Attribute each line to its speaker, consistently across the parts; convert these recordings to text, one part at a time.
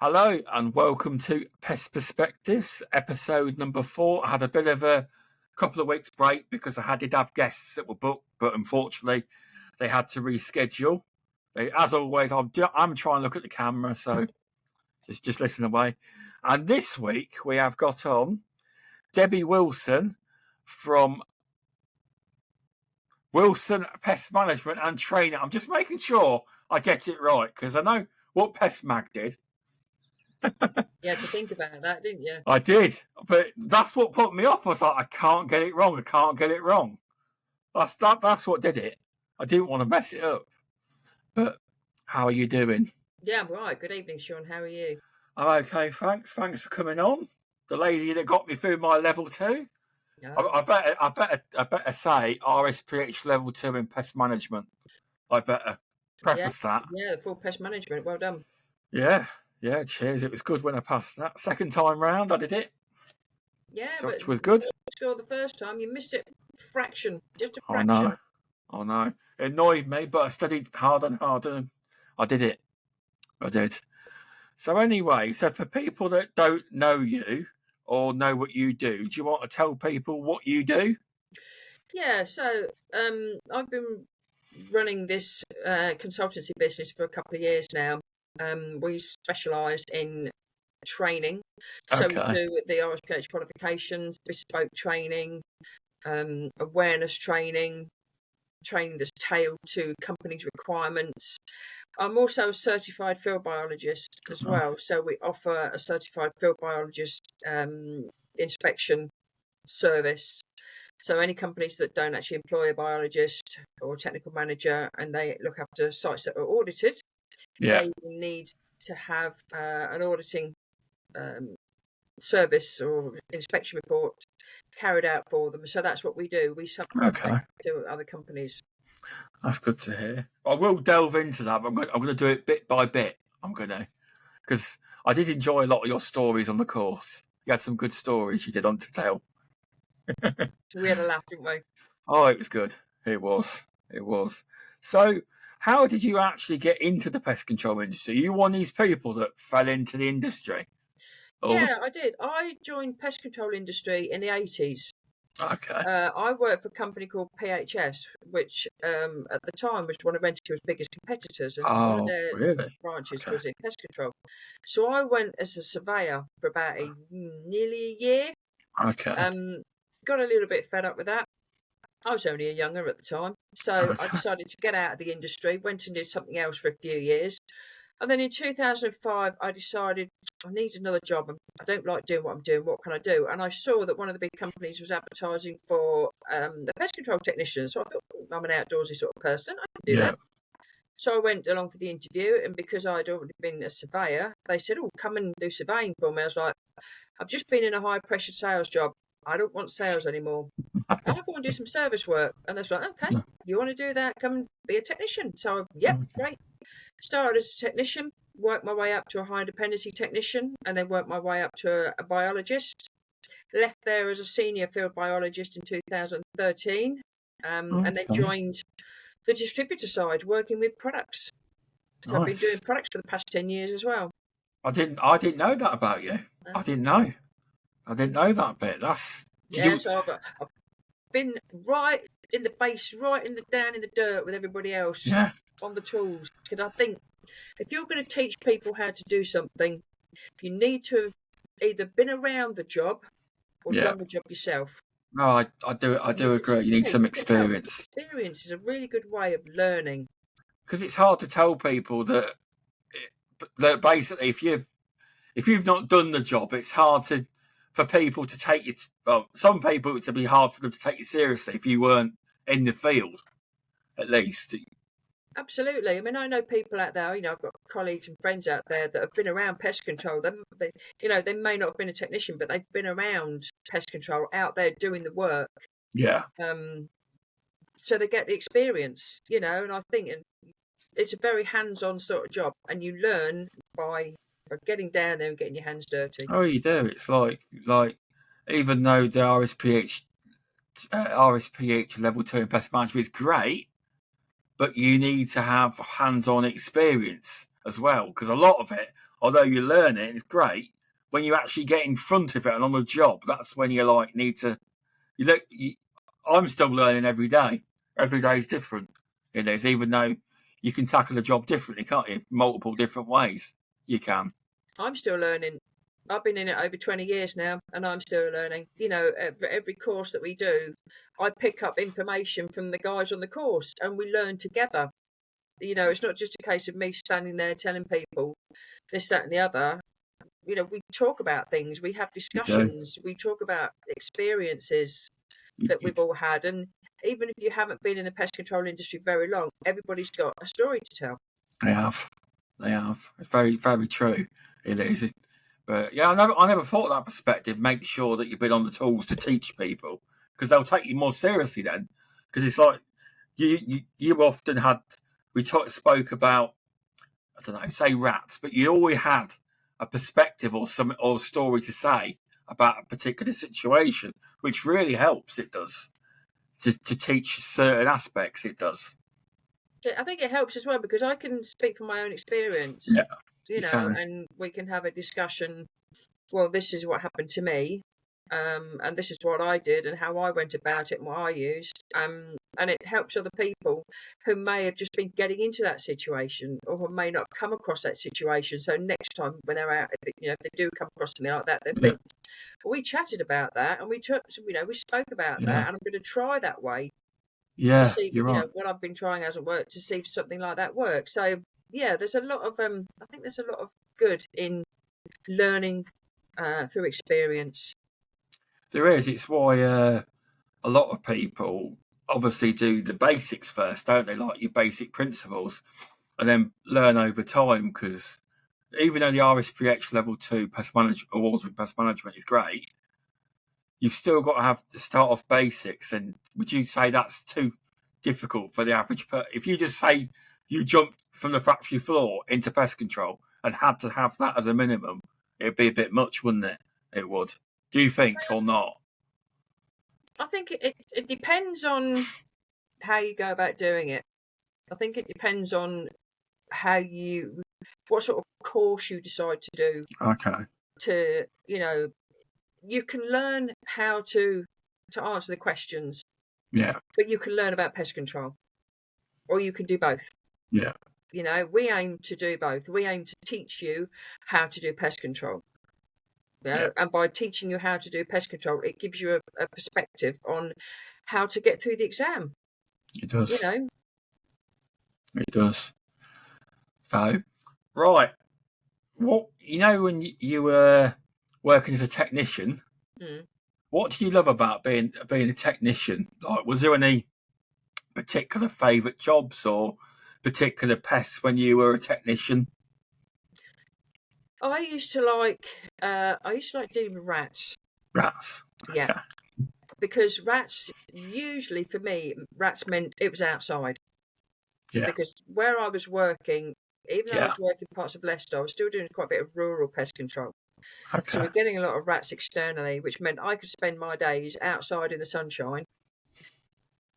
Speaker 1: Hello and welcome to Pest Perspectives, episode number 4. I had a bit of a couple of weeks break because I did have guests that were booked, but unfortunately they had to reschedule. As always, I'm trying to look at the camera, so just listen away. And this week we have got on Debbie Wilson from Wilson Pest Management and Training. I'm just making sure I get it right because I know what Pest Mag did.
Speaker 2: You had to think about that, didn't you?
Speaker 1: I did, but that's what put me off. I was like, I can't get it wrong. That's what did it. I didn't want to mess it up. But how are you doing?
Speaker 2: Yeah, I'm right. Good evening, Sean. How are you?
Speaker 1: I'm okay, thanks. Thanks for coming on. The lady that got me through my level 2. Oh. I better say RSPH level 2 in pest management. I better preface that.
Speaker 2: Yeah, full pest management. Well done.
Speaker 1: Yeah, cheers. It was good when I passed that. Second time round, I did it.
Speaker 2: Yeah,
Speaker 1: so which was good.
Speaker 2: Sure, the first time you missed it, fraction, just a fraction.
Speaker 1: I know. It annoyed me, but I studied harder and harder. I did it. I did. So anyway, so for people that don't know you or know what you do you want to tell people what you do?
Speaker 2: Yeah. So I've been running this consultancy business for a couple of years now. We specialise in training. So we do the RSPH qualifications, bespoke training, awareness training that's tailored to companies' requirements. I'm also a certified field biologist as well. So we offer a certified field biologist inspection service. So any companies that don't actually employ a biologist or a technical manager and they look after sites that are audited, they need to have an auditing service or inspection report carried out for them. So that's what we do. We subcontract to other companies.
Speaker 1: That's good to hear. I will delve into that, but I'm going to do it bit by bit. Because I did enjoy a lot of your stories on the course. You had some good stories you did on to tell.
Speaker 2: We had a laugh, didn't we?
Speaker 1: Oh, it was good. It was. So, how did you actually get into the pest control industry? Are you one of these people that fell into the industry?
Speaker 2: Yeah, I did. I joined pest control industry in the 80s.
Speaker 1: Okay.
Speaker 2: I worked for a company called PHS, which at the time was one of Rentokil's biggest competitors, and one of their branches was in pest control. So I went as a surveyor for about nearly a year.
Speaker 1: Okay.
Speaker 2: Got a little bit fed up with that. I was only a younger at the time, so I decided to get out of the industry, went and did something else for a few years. And then in 2005, I decided I need another job. I don't like doing what I'm doing. What can I do? And I saw that one of the big companies was advertising for the pest control technician. So I thought, I'm an outdoorsy sort of person. I can do that. So I went along for the interview. And because I'd already been a surveyor, they said, come and do surveying for me. I was like, I've just been in a high-pressure sales job. I don't want sales anymore. I want to do some service work. And they're like, okay, you want to do that? Come and be a technician. So, great. Started as a technician, worked my way up to a high-dependency technician, and then worked my way up to a biologist. Left there as a senior field biologist in 2013, and then joined the distributor side, working with products. So I've been doing products for the past 10 years as well.
Speaker 1: I didn't know that about you. I didn't know that bit.
Speaker 2: So I've been right in the base, down in the dirt with everybody else.
Speaker 1: Yeah.
Speaker 2: On the tools, because I think if you're going to teach people how to do something, you need to have either been around the job or done the job yourself.
Speaker 1: No, I do agree. You need some experience.
Speaker 2: Experience is a really good way of learning.
Speaker 1: Because it's hard to tell people that basically, if you've not done the job, it's hard for people to take it. Well, some people it'd be hard for them to take you seriously if you weren't in the field, at least.
Speaker 2: Absolutely. I mean, I know people out there, I've got colleagues and friends out there that have been around pest control. They may not have been a technician, but they've been around pest control out there doing the work.
Speaker 1: Yeah.
Speaker 2: So they get the experience, and I think it's a very hands-on sort of job, and you learn by getting down there and getting your hands dirty.
Speaker 1: Oh, you do. It's like even though the RSPH level 2 in pest management is great, but you need to have hands-on experience as well, because a lot of it although you learn it, it's great. When you actually get in front of it and on the job, that's when you like need to. You look. I'm still learning every day. Every day is different. It is, even though you can tackle a job differently, can't you? Multiple different ways. You can.
Speaker 2: I'm still learning. I've been in it over 20 years now, and I'm still learning. You know, every course that we do, I pick up information from the guys on the course, and we learn together. You know, it's not just a case of me standing there telling people this, that, and the other. You know, we talk about things, we have discussions, we talk about experiences that we've all had. And even if you haven't been in the pest control industry very long, everybody's got a story to tell.
Speaker 1: They have. It's very, very true. It is. But yeah, I never thought of that perspective. Make sure that you've been on the tools to teach people, because they'll take you more seriously then. Because it's like you often had. We spoke about, I don't know, say rats, but you always had a perspective or a story to say about a particular situation, which really helps. It does to teach certain aspects. It does.
Speaker 2: I think it helps as well because I can speak from my own experience.
Speaker 1: Yeah,
Speaker 2: you know, and we can have a discussion. Well, this is what happened to me, and this is what I did and how I went about it and what I used. And it helps other people who may have just been getting into that situation or who may not come across that situation. So next time when they're out, you know, if they do come across something like that, they think, well, we chatted about that and we spoke about that, and I'm going to try that way.
Speaker 1: Yeah,
Speaker 2: to see,
Speaker 1: you're right.
Speaker 2: what I've been trying hasn't worked, to see if something like that works. So yeah, there's a lot of I think there's a lot of good in learning through experience.
Speaker 1: There is. It's why a lot of people obviously do the basics first, don't they? Like your basic principles, and then learn over time. Because even though the RSPH Level 2 Pest Management Awards with Pest Management is great, you've still got to have to start off basics. And would you say that's too difficult for the average person? If you just say you jumped from the factory floor into pest control and had to have that as a minimum, it'd be a bit much, wouldn't it? It would. Do you think, or not?
Speaker 2: I think it depends on how you go about doing it. I think it depends on what sort of course you decide to do.
Speaker 1: Okay.
Speaker 2: To, you can learn how to answer the questions.
Speaker 1: Yeah.
Speaker 2: But you can learn about pest control, or you can do both.
Speaker 1: Yeah.
Speaker 2: We aim to do both. We aim to teach you how to do pest control. And by teaching you how to do pest control, it gives you a perspective on how to get through the exam.
Speaker 1: It does. It does. So, right. What, when you were working as a technician, what did you love about being a technician? Like, was there any particular favourite jobs or particular pests when you were a technician?
Speaker 2: I used to like dealing with rats.
Speaker 1: Rats.
Speaker 2: Yeah. Okay. Because rats, usually for me, rats meant it was outside. Yeah. Because where I was working, even though I was working parts of Leicester, I was still doing quite a bit of rural pest control. Okay. So we're getting a lot of rats externally, which meant I could spend my days outside in the sunshine,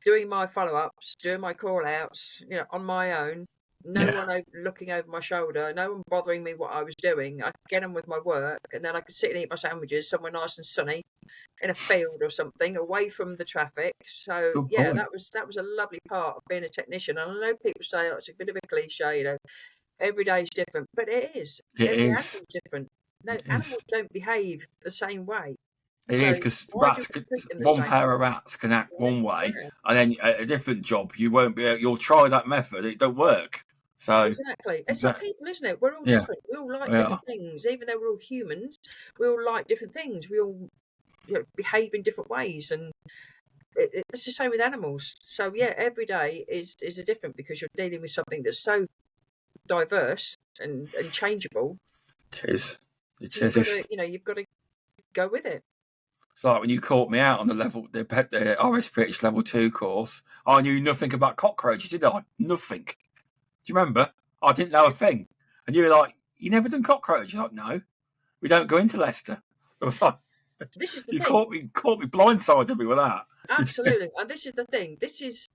Speaker 2: doing my follow-ups, doing my call-outs, on my own. No one looking over my shoulder, no one bothering me what I was doing. I could get on with my work, and then I could sit and eat my sandwiches somewhere nice and sunny in a field or something, away from the traffic. So that was a lovely part of being a technician. And I know people say it's a bit of a cliche, every day is different, but it is. Every animal's different. No, animals don't behave the same way.
Speaker 1: It is, because one pair of rats can act one way, and then at a different job, you'll try that method, it don't work. So
Speaker 2: exactly, it's like people, isn't it? We're all different. We all like different things, even though we're all humans. We all like different things. We all behave in different ways, and it's the same with animals. So every day is a different, because you're dealing with something that's so diverse and changeable.
Speaker 1: It is.
Speaker 2: You've got to go with it.
Speaker 1: It's like when you caught me out on the RSPH Level 2 course, I knew nothing about cockroaches, did I? Nothing. Do you remember? I didn't know a thing. And you were like, you never done cockroaches? You're like, no, we don't go into Leicester. I was like,
Speaker 2: this is the
Speaker 1: you
Speaker 2: thing.
Speaker 1: caught me blindsided me with that.
Speaker 2: Absolutely. And this is the thing. This is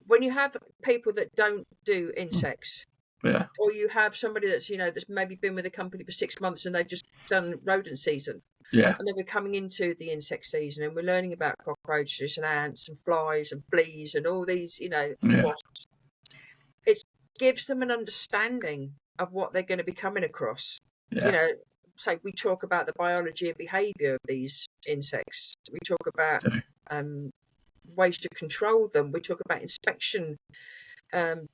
Speaker 2: when you have people that don't do insects,
Speaker 1: Yeah.
Speaker 2: Or you have somebody that's, that's maybe been with a company for 6 months and they've just done rodent season.
Speaker 1: Yeah.
Speaker 2: And then we're coming into the insect season and we're learning about cockroaches and ants and flies and fleas and all these,
Speaker 1: Yeah.
Speaker 2: wasps. It gives them an understanding of what they're going to be coming across.
Speaker 1: Yeah.
Speaker 2: So we talk about the biology and behaviour of these insects. We talk about ways to control them. We talk about inspection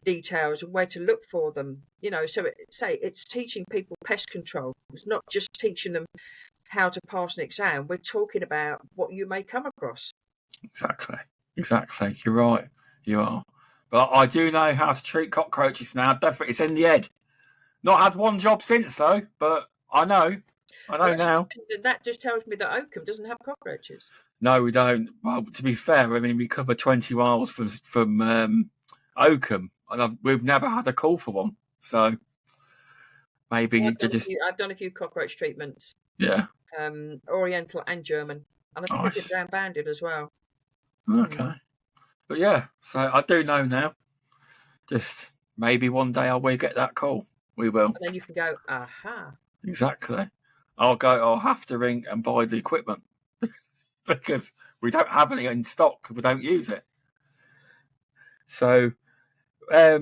Speaker 2: details and where to look for them. So it's teaching people pest control. It's not just teaching them how to pass an exam. We're talking about what you may come across.
Speaker 1: Exactly. You're right. You are. But I do know how to treat cockroaches now. Definitely, it's in the head. Not had one job since though, but I know now.
Speaker 2: That just tells me that Oakham doesn't have cockroaches.
Speaker 1: No, we don't. Well, to be fair, I mean we cover 20 miles from Oakham, and we've never had a call for one. So maybe
Speaker 2: I've done a few cockroach treatments.
Speaker 1: Yeah.
Speaker 2: Oriental and German, and I think I did brown banded as well.
Speaker 1: Okay, but yeah, so I do know now. Just maybe one day I will get that call. We will.
Speaker 2: And then you can go, aha.
Speaker 1: Exactly. I'll have to ring and buy the equipment because we don't have any in stock. We don't use it. So, I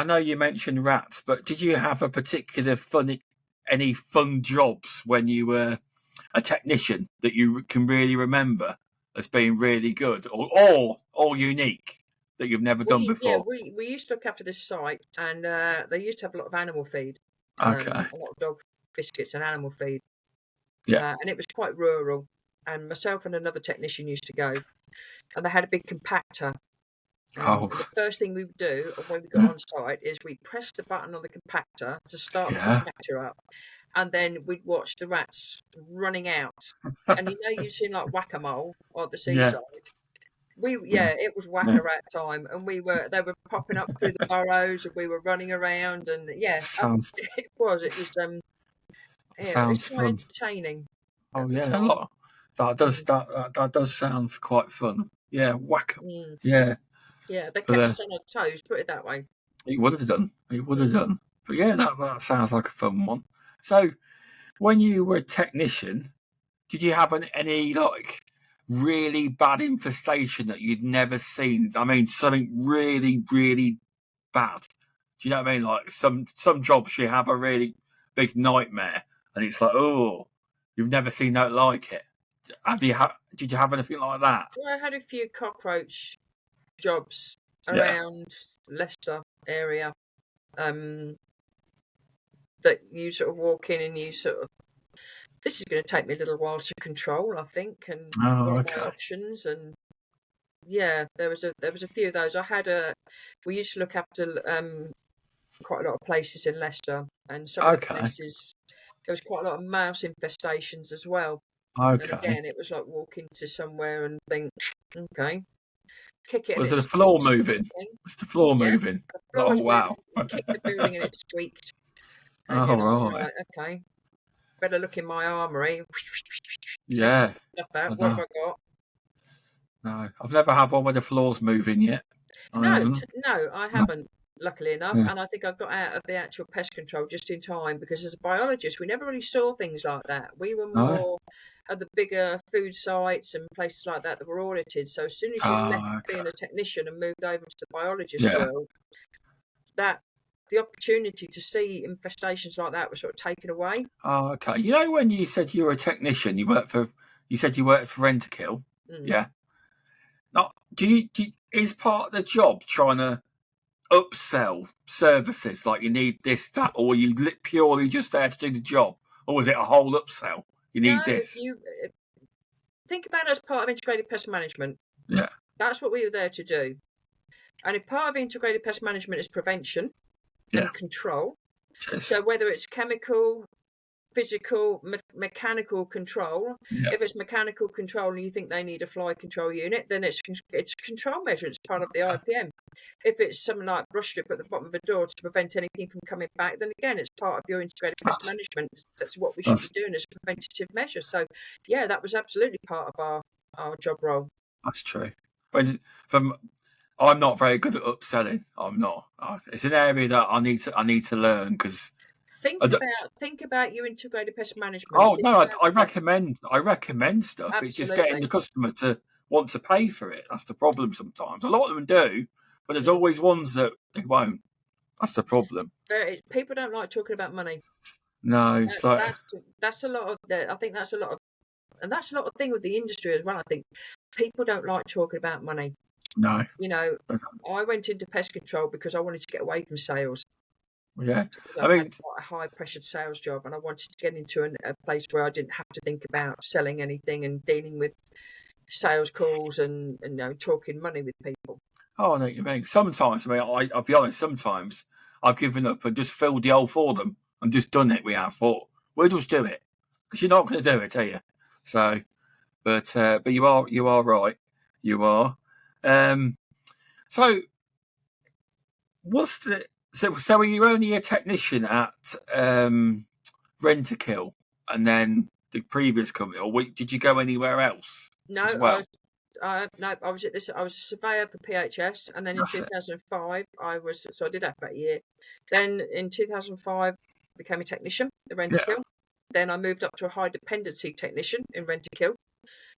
Speaker 1: know you mentioned rats, but did you have a particular any fun jobs when you were a technician that you can really remember as being really good or unique that you've never done before?
Speaker 2: Yeah, we used to look after this site, and they used to have a lot of animal feed.
Speaker 1: Okay.
Speaker 2: A lot of dog biscuits and animal feed.
Speaker 1: Yeah.
Speaker 2: And it was quite rural. And myself and another technician used to go, and they had a big compactor. And the first thing we would do when we got on site is we'd press the button on the compactor to start the compactor up. And then we'd watch the rats running out. And you've seen like whack-a-mole on the seaside. It was whack-a-rat time, and they were popping up through the burrows, and we were running around, and it was quite entertaining.
Speaker 1: Oh yeah, that does sound quite fun. Yeah, whack 'em. Yeah.
Speaker 2: Yeah, they kept us on our toes, put it that way.
Speaker 1: He would have done. But yeah, that sounds like a fun one. So, when you were a technician, did you have any like really bad infestation that you'd never seen? I mean, something really, really bad. Do you know what I mean? Like some jobs you have a really big nightmare, and it's like, oh, you've never seen that like it. Did you have anything like that?
Speaker 2: Well, I had a few cockroach jobs around Leicester area. That you sort of walk in and you sort of, this is going to take me a little while to control, I think, and what are my options. And yeah, there was a few of those. We used to look after quite a lot of places in Leicester, and some of the places there was quite a lot of mouse infestations as well. And again, it was like walking to somewhere and think, okay, kick it.
Speaker 1: Was the floor moving? Was the floor moving? Oh wow!
Speaker 2: Kick the building and it squeaked.
Speaker 1: And right.
Speaker 2: Okay. Better look in my armoury.
Speaker 1: Yeah.
Speaker 2: What have I got?
Speaker 1: No, I've never had one where the floor's moving yet.
Speaker 2: No, I haven't. Luckily enough, and I think I got out of the actual pest control just in time, because as a biologist, we never really saw things like that. We were more at the bigger food sites and places like that were audited. So as soon as you left being a technician and moved over to the biologist world, the opportunity to see infestations like that was sort of taken away.
Speaker 1: Oh, okay. You know, when you said you were a technician, you said you worked for Rent-A-Kill. Yeah. Now, is part of the job trying to upsell services, like you need this, that, or you purely just there to do the job, or was it a whole upsell? You need this.
Speaker 2: You think about it as part of integrated pest management.
Speaker 1: Yeah,
Speaker 2: that's what we were there to do. And if part of integrated pest management is prevention and control, so whether it's chemical, physical, mechanical control. If it's mechanical control and you think they need a fly control unit, then it's control measure. It's part of the IPM. If it's something like brush strip at the bottom of a door to prevent anything from coming back, then again, it's part of your integrated pest management. That's what we should be doing as a preventative measure. So, that was absolutely part of our job role.
Speaker 1: That's true. I'm not very good at upselling. I'm not. It's an area that I need to learn because.
Speaker 2: Think about your integrated pest management.
Speaker 1: Oh
Speaker 2: Think
Speaker 1: no,
Speaker 2: about
Speaker 1: I recommend stuff. It's just getting
Speaker 2: absolutely.
Speaker 1: the customer to want to pay for it. That's the problem sometimes. A lot of them do, but there's
Speaker 2: Mm.
Speaker 1: always ones that they won't. That's the problem.
Speaker 2: People don't like talking about money.
Speaker 1: No, it's like
Speaker 2: That's a lot of. I think that's a lot of, and that's a lot of thing with the industry as well. I think people don't like talking about money.
Speaker 1: no.
Speaker 2: You know, I went into pest control because I wanted to get away from sales.
Speaker 1: Yeah,
Speaker 2: Because
Speaker 1: I
Speaker 2: I've had
Speaker 1: mean,
Speaker 2: quite a high pressured sales job, and I wanted to get into a place where I didn't have to think about selling anything and dealing with sales calls and talking money with people.
Speaker 1: oh, I know what you mean. Sometimes, I mean, I'll be honest. Sometimes I've given up and just filled the hole for them and just done it. We have thought we'll just do it because you're not going to do it, are you? So, but you are right. You are. Um, so what's the so were you only a technician at Rent-A-Kill and then the previous company, or did you go anywhere else
Speaker 2: No,
Speaker 1: as well?
Speaker 2: no, I was at this. I was a surveyor for PHS, and then in
Speaker 1: That's it.
Speaker 2: 2005, I did that for a year. Then in 2005, became a technician at
Speaker 1: Yeah.
Speaker 2: Rent-A-Kill. Then I moved up to a high dependency technician in Rent-A-Kill.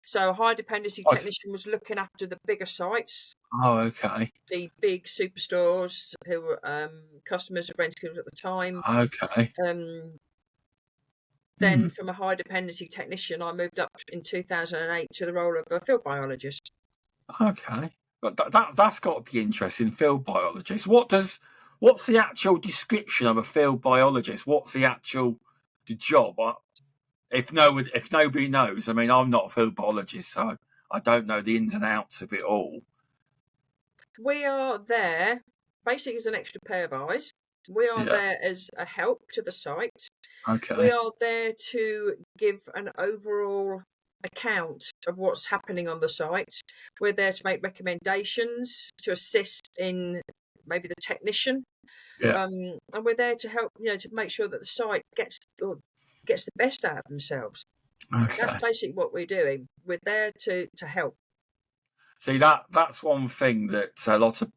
Speaker 2: So a high dependency technician was looking after the bigger sites,
Speaker 1: Oh, okay.
Speaker 2: the big superstores who were customers of Rent-A-Kill at the time.
Speaker 1: Okay.
Speaker 2: Then from a high dependency technician, I moved up in 2008 to the role of a field biologist.
Speaker 1: Okay. But that's got to be interesting. Field biologist. What's the actual description of a field biologist? What's the job? If nobody knows, I mean, I'm not a field biologist, so I don't know the ins and outs of it all.
Speaker 2: We are there basically as an extra pair of eyes. We are
Speaker 1: Yeah.
Speaker 2: there as a help to the site.
Speaker 1: Okay.
Speaker 2: We are there to give an overall account of what's happening on the site. We're there to make recommendations, to assist in maybe the technician.
Speaker 1: Yeah.
Speaker 2: And we're there to help, to make sure that the site gets the best out of themselves.
Speaker 1: Okay.
Speaker 2: That's basically what we're doing. We're there to help.
Speaker 1: See, that's one thing that a lot of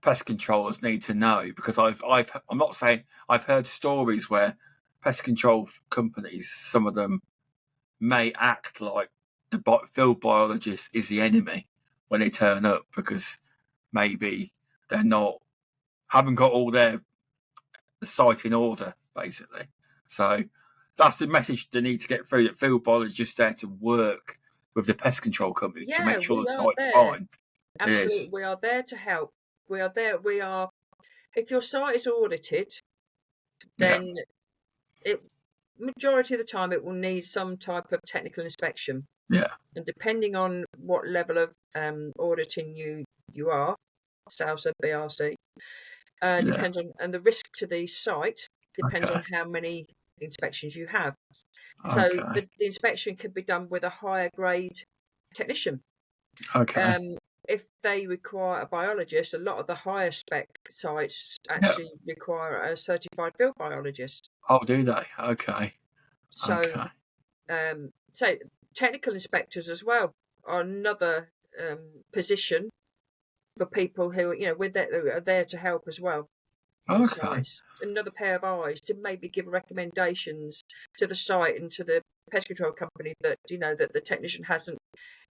Speaker 1: pest controllers need to know, because I'm not saying I've heard stories where pest control companies, some of them may act like the field biologist is the enemy when they turn up, because maybe they're haven't got all the site in order, basically. So that's the message they need to get through, that field biologists there to work with the pest control company to make sure the site's fine.
Speaker 2: Absolutely, we are there to help. We are there. If your site is audited, then majority of the time it will need some type of technical inspection.
Speaker 1: Yeah.
Speaker 2: And depending on what level of auditing you are, SALSA, BRC, depends on, and the risk to the site depends on how many inspections you have. So the inspection could be done with a higher grade technician.
Speaker 1: Okay.
Speaker 2: If they require a biologist, a lot of the higher spec sites actually require a certified field biologist.
Speaker 1: Oh, do they? Okay.
Speaker 2: So, so technical inspectors as well are another position for people who are there to help as well.
Speaker 1: Okay.
Speaker 2: Another pair of eyes to maybe give recommendations to the site and to the pest control company that that the technician hasn't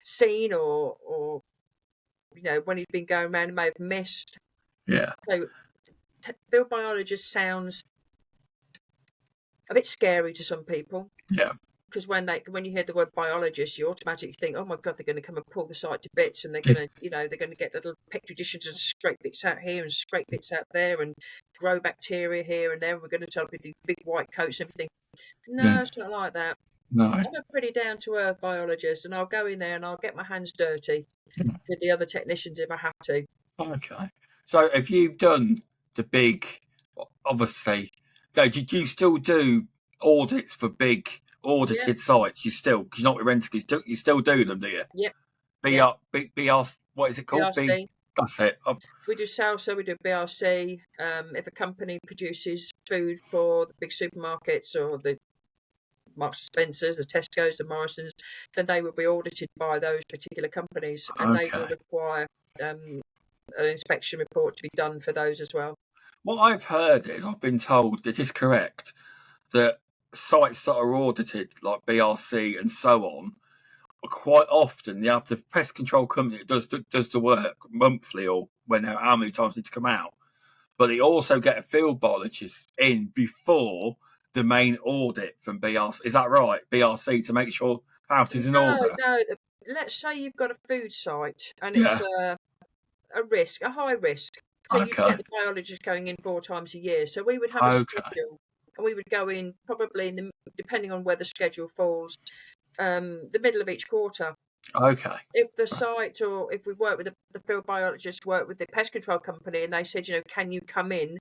Speaker 2: seen, or when he's been going around, he may have missed.
Speaker 1: Yeah.
Speaker 2: So field biologist sounds a bit scary to some people.
Speaker 1: Yeah.
Speaker 2: Because when you hear the word biologist, you automatically think, oh my god, they're going to come and pull the site to bits, and they're going to they're going to get little petri dishes and scrape bits out here and scrape bits out there and grow bacteria here and there. And we're going to tell people big white coats and everything. No, it's not like that.
Speaker 1: No.
Speaker 2: I'm a pretty down to earth biologist, and I'll go in there and I'll get my hands dirty with the other technicians if I have to.
Speaker 1: Okay. So if you've done the big, obviously, do you still do audits for big audited sites? Because you're not with Rent-A-Kill, you still do them, do you?
Speaker 2: Yep.
Speaker 1: BR, what is it called?
Speaker 2: BRC.
Speaker 1: That's it.
Speaker 2: We do SALSA, we do BRC. If a company produces food for the big supermarkets or the Marks and Spencers, the Tesco's, the Morrisons, then they will be audited by those particular companies, and they will require an inspection report to be done for those as well.
Speaker 1: What I've heard is, I've been told, it is correct, that sites that are audited, like BRC and so on, quite often you have the pest control company that does the work monthly or how many times it needs to come out, but they also get a field biologist in before the main audit from BRC. Is that right? BRC, to make sure house is in order.
Speaker 2: No. Let's say you've got a food site and it's a high risk. So you'd get the biologist going in 4 times a year. So we would have a schedule, and we would go in probably depending on where the schedule falls, the middle of each quarter.
Speaker 1: Okay.
Speaker 2: If the site, or if we work with the field biologist, work with the pest control company, and they said, can you come in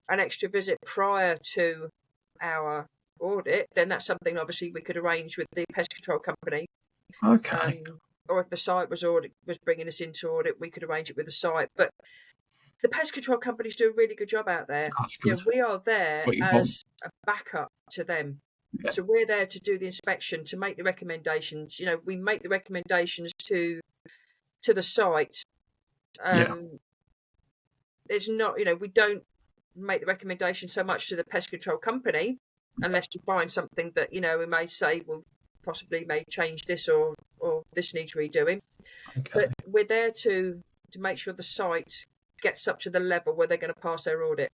Speaker 2: an extra visit prior to our audit, then that's something obviously we could arrange with the pest control company.
Speaker 1: Okay.
Speaker 2: Or if the site was bringing us into audit, we could arrange it with the site. But the pest control companies do a really good job out there.
Speaker 1: That's good.
Speaker 2: We are there as a backup to them. Yeah. So we're there to do the inspection, to make the recommendations. We make the recommendations to the site. It's not, we don't make the recommendation so much to the pest control company, unless you find something that, we may say, well, possibly may change this or this needs redoing. Okay. But we're there to make sure the site gets up to the level where they're going to pass their audit.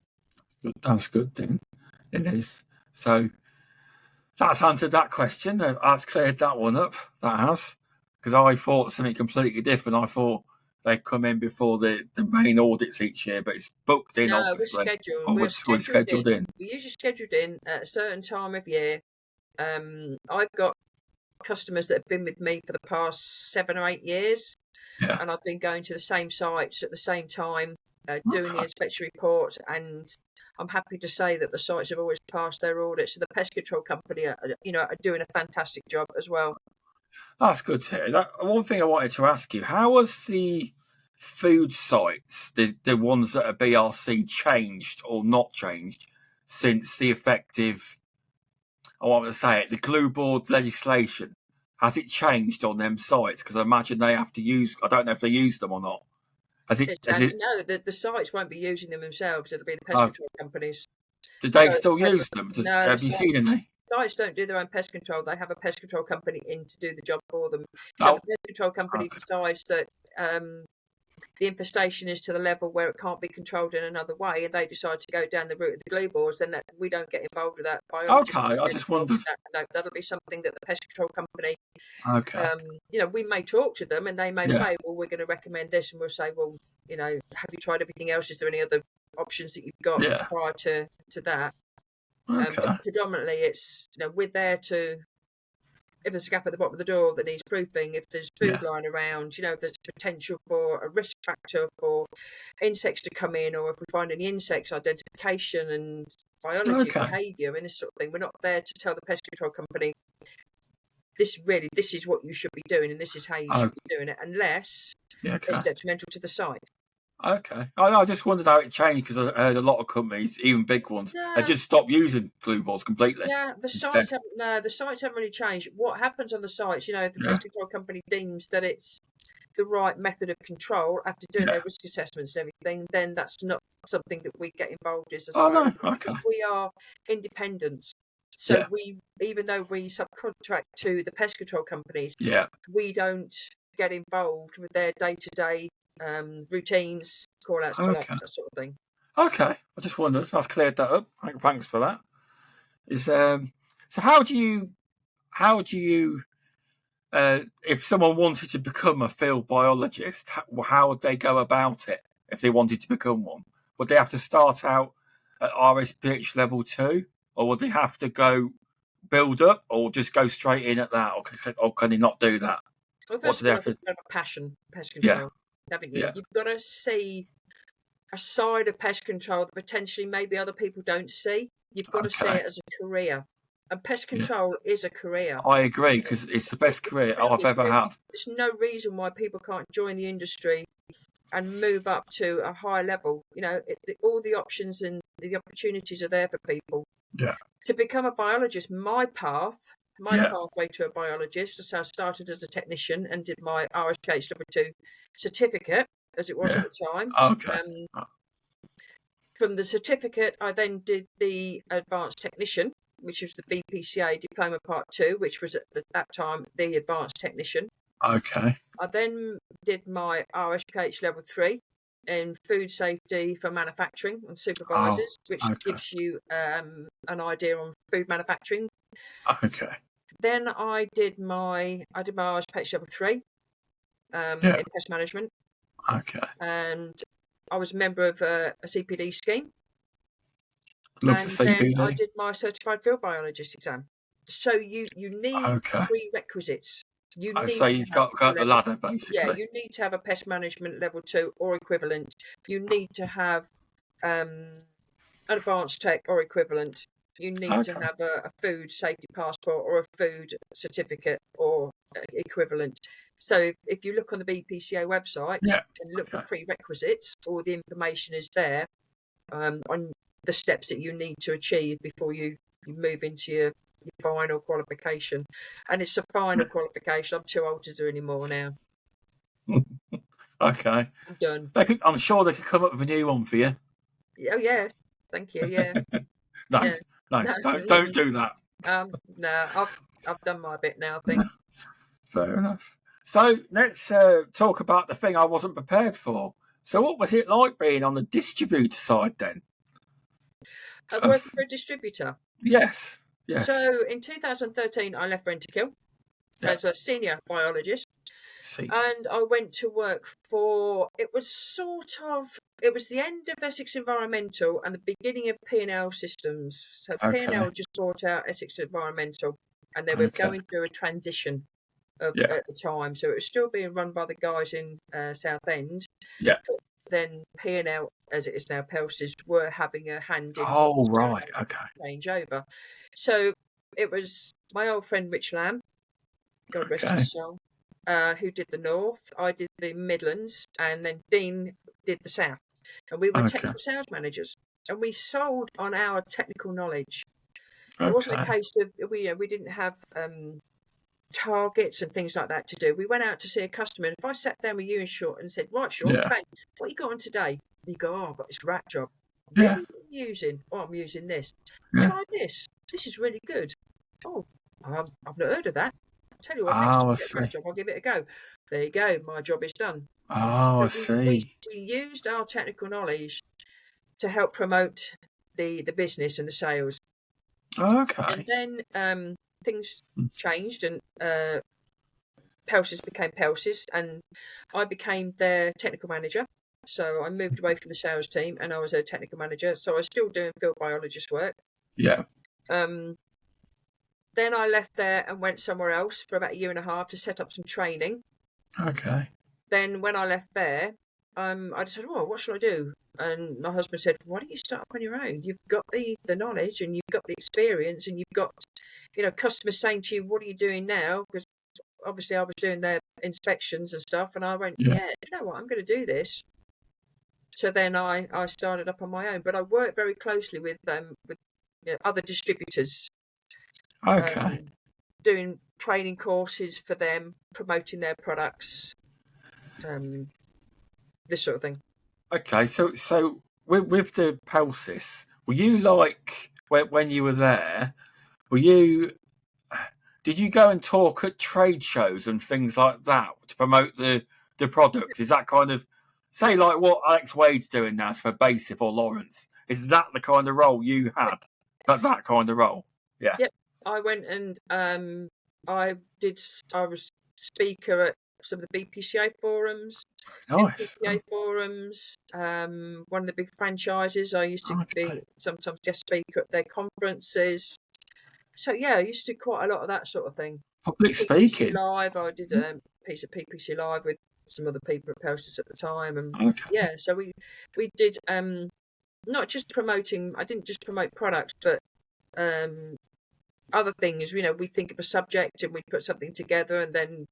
Speaker 1: That's good then. It is. So that's answered that question. That's cleared that one up. That has. Because I thought something completely different. I thought they'd come in before the main audits each year, but it's booked in, obviously.
Speaker 2: We're scheduled in. We're usually scheduled in at a certain time of year. I've got customers that have been with me for the past 7 or 8 years, and I've been going to the same sites at the same time, doing the inspection report, and I'm happy to say that the sites have always passed their audit. So the pest control company are doing a fantastic job as well.
Speaker 1: That's good to hear. One thing I wanted to ask you, how was the food sites, the ones that are BRC, changed or not changed since the effective, I want to say it, the glue board legislation? Has it changed on them sites? Because I imagine they have to use, I don't know if they use them or not.
Speaker 2: No, the sites won't be using them themselves. It'll be the pest control companies.
Speaker 1: Do they still use them? Have you seen any?
Speaker 2: Sites don't do their own pest control. They have a pest control company in to do the job for them. So the pest control company decides that the infestation is to the level where it can't be controlled in another way, and they decide to go down the route of the glue boards, then we don't get involved with that.
Speaker 1: I just wondered.
Speaker 2: No, that'll be something that the pest control company. We may talk to them, and they may say, "Well, we're going to recommend this," and we'll say, "Well, have you tried everything else? Is there any other options that you've got prior to that?" But predominantly, it's we're there to. If there's a gap at the bottom of the door that needs proofing, if there's food lying around, there's potential for a risk factor for insects to come in, or if we find any insects, identification and biology, behaviour, and this sort of thing. We're not there to tell the pest control company, this is what you should be doing, and this is how you should be doing it, unless it's detrimental to the site.
Speaker 1: Okay. I just wondered how it changed, because I heard a lot of companies, even big ones, they just stopped using glue boards completely.
Speaker 2: Yeah, the sites haven't really changed. What happens on the sites, if the pest control company deems that it's the right method of control after doing their risk assessments and everything, then that's not something that we get involved in. We are independent. So even though we subcontract to the pest control companies, we don't get involved with their day-to-day routines, call-outs, that sort of thing. Okay,
Speaker 1: I just wondered. That's cleared that up. Thanks for that. So how do you if someone wanted to become a field biologist, how would they go about it if they wanted to become one? Would they have to start out at RSPH level 2, or would they have to go build up, or just go straight in at that, or can they not do that?
Speaker 2: Well, first of all, you've got a passion, pest control, haven't you? You've got to see a side of pest control that potentially maybe other people don't see. You've got to see it as a career. And pest control is a career.
Speaker 1: I agree, because it's the best career I've ever had.
Speaker 2: There's no reason why people can't join the industry and move up to a higher level. All the options and the opportunities are there for people.
Speaker 1: Yeah.
Speaker 2: To become a biologist, my pathway to a biologist, so I started as a technician and did my RSPH level 2 certificate. as it was at the time.
Speaker 1: Okay.
Speaker 2: From the certificate, I then did the advanced technician, which was the BPCA Diploma Part 2, which was at that time the advanced technician.
Speaker 1: Okay.
Speaker 2: I then did my RSPH Level 3 in food safety for manufacturing and supervisors, which gives you an idea on food manufacturing.
Speaker 1: Okay.
Speaker 2: Then I did my RSPH Level 3 in pest management.
Speaker 1: Okay.
Speaker 2: And I was a member of a CPD scheme.
Speaker 1: Love the CPD.
Speaker 2: Then I did my certified field biologist exam. So you need prerequisites. You need
Speaker 1: so you've got the ladder, basically.
Speaker 2: Yeah, you need to have a pest management level 2 or equivalent. You need to have an advanced tech or equivalent. You need to have a food safety passport or a food certificate or equivalent. So if you look on the BPCA website and look for prerequisites, all the information is there on the steps that you need to achieve before you move into your final qualification. And it's a final qualification. I'm too old to do any more now.
Speaker 1: Okay.
Speaker 2: I'm done.
Speaker 1: I'm sure they could come up with a new one for you.
Speaker 2: Oh, yeah. Thank you, yeah.
Speaker 1: No, don't do that.
Speaker 2: No, I've done my bit now, I think.
Speaker 1: Fair enough. So let's talk about the thing I wasn't prepared for. So what was it like being on the distributor side then?
Speaker 2: Working for a distributor?
Speaker 1: Yes.
Speaker 2: So in 2013, I left Rentokil as a senior biologist. And I went to work for, it was the end of Essex Environmental and the beginning of P&L Systems. So P&L just bought out Essex Environmental and they were going through a transition at the time. So it was still being run by the guys in Southend.
Speaker 1: Yeah.
Speaker 2: But then P&L, as it is now, Pelses, were having a hand in change over. So it was my old friend Rich Lamb, God rest his soul, who did the North. I did the Midlands, and then Dean did the South. And we were technical sales managers, and we sold on our technical knowledge. It wasn't a case of we didn't have targets and things like that to do. We went out to see a customer, and if I sat down with you and Sean and said, "Right, Sean, bang, what you got on today?" You go, "Oh, I've got this rat job. Really? What are you using? Oh, I'm using this. Try this. This is really good. Oh, I've not heard of that. I'll tell you what, next time I get a rat job, I'll give it a go. There you go. My job is done."
Speaker 1: I see.
Speaker 2: We used our technical knowledge to help promote the business and the sales.
Speaker 1: Okay.
Speaker 2: And then things changed, and Pelses became Pelses, and I became their technical manager. So I moved away from the sales team, and I was a technical manager. So I was still doing field biologist work.
Speaker 1: Yeah.
Speaker 2: Then I left there and went somewhere else for about a year and a half to set up some training.
Speaker 1: Okay.
Speaker 2: Then when I left there, I decided, well, what should I do? And my husband said, why don't you start up on your own? You've got the knowledge and you've got the experience and you've got, customers saying to you, what are you doing now? Because obviously I was doing their inspections and stuff. And I went, you know what, I'm going to do this. So then I started up on my own. But I worked very closely with other distributors.
Speaker 1: Okay.
Speaker 2: Doing training courses for them, promoting their products, this sort of thing.
Speaker 1: Okay, so with the Pelsis, were you like when you were there? Did you go and talk at trade shows and things like that to promote the product? Is that kind of, say, like what Alex Wade's doing now for Basif or Lawrence? Is that the kind of role you had? That kind of role? Yeah.
Speaker 2: Yep. I went and I was speaker at some of the BPCA forums,
Speaker 1: Nice.
Speaker 2: MPCA forums, one of the big franchises. I used to be sometimes guest speaker at their conferences. So yeah, I used to do quite a lot of that sort of thing.
Speaker 1: Public speaking.
Speaker 2: Live. I did a piece of PPC Live with some other people at Pelsis at the time, and so we did not just promoting. I didn't just promote products, but other things. We think of a subject and we put something together, and then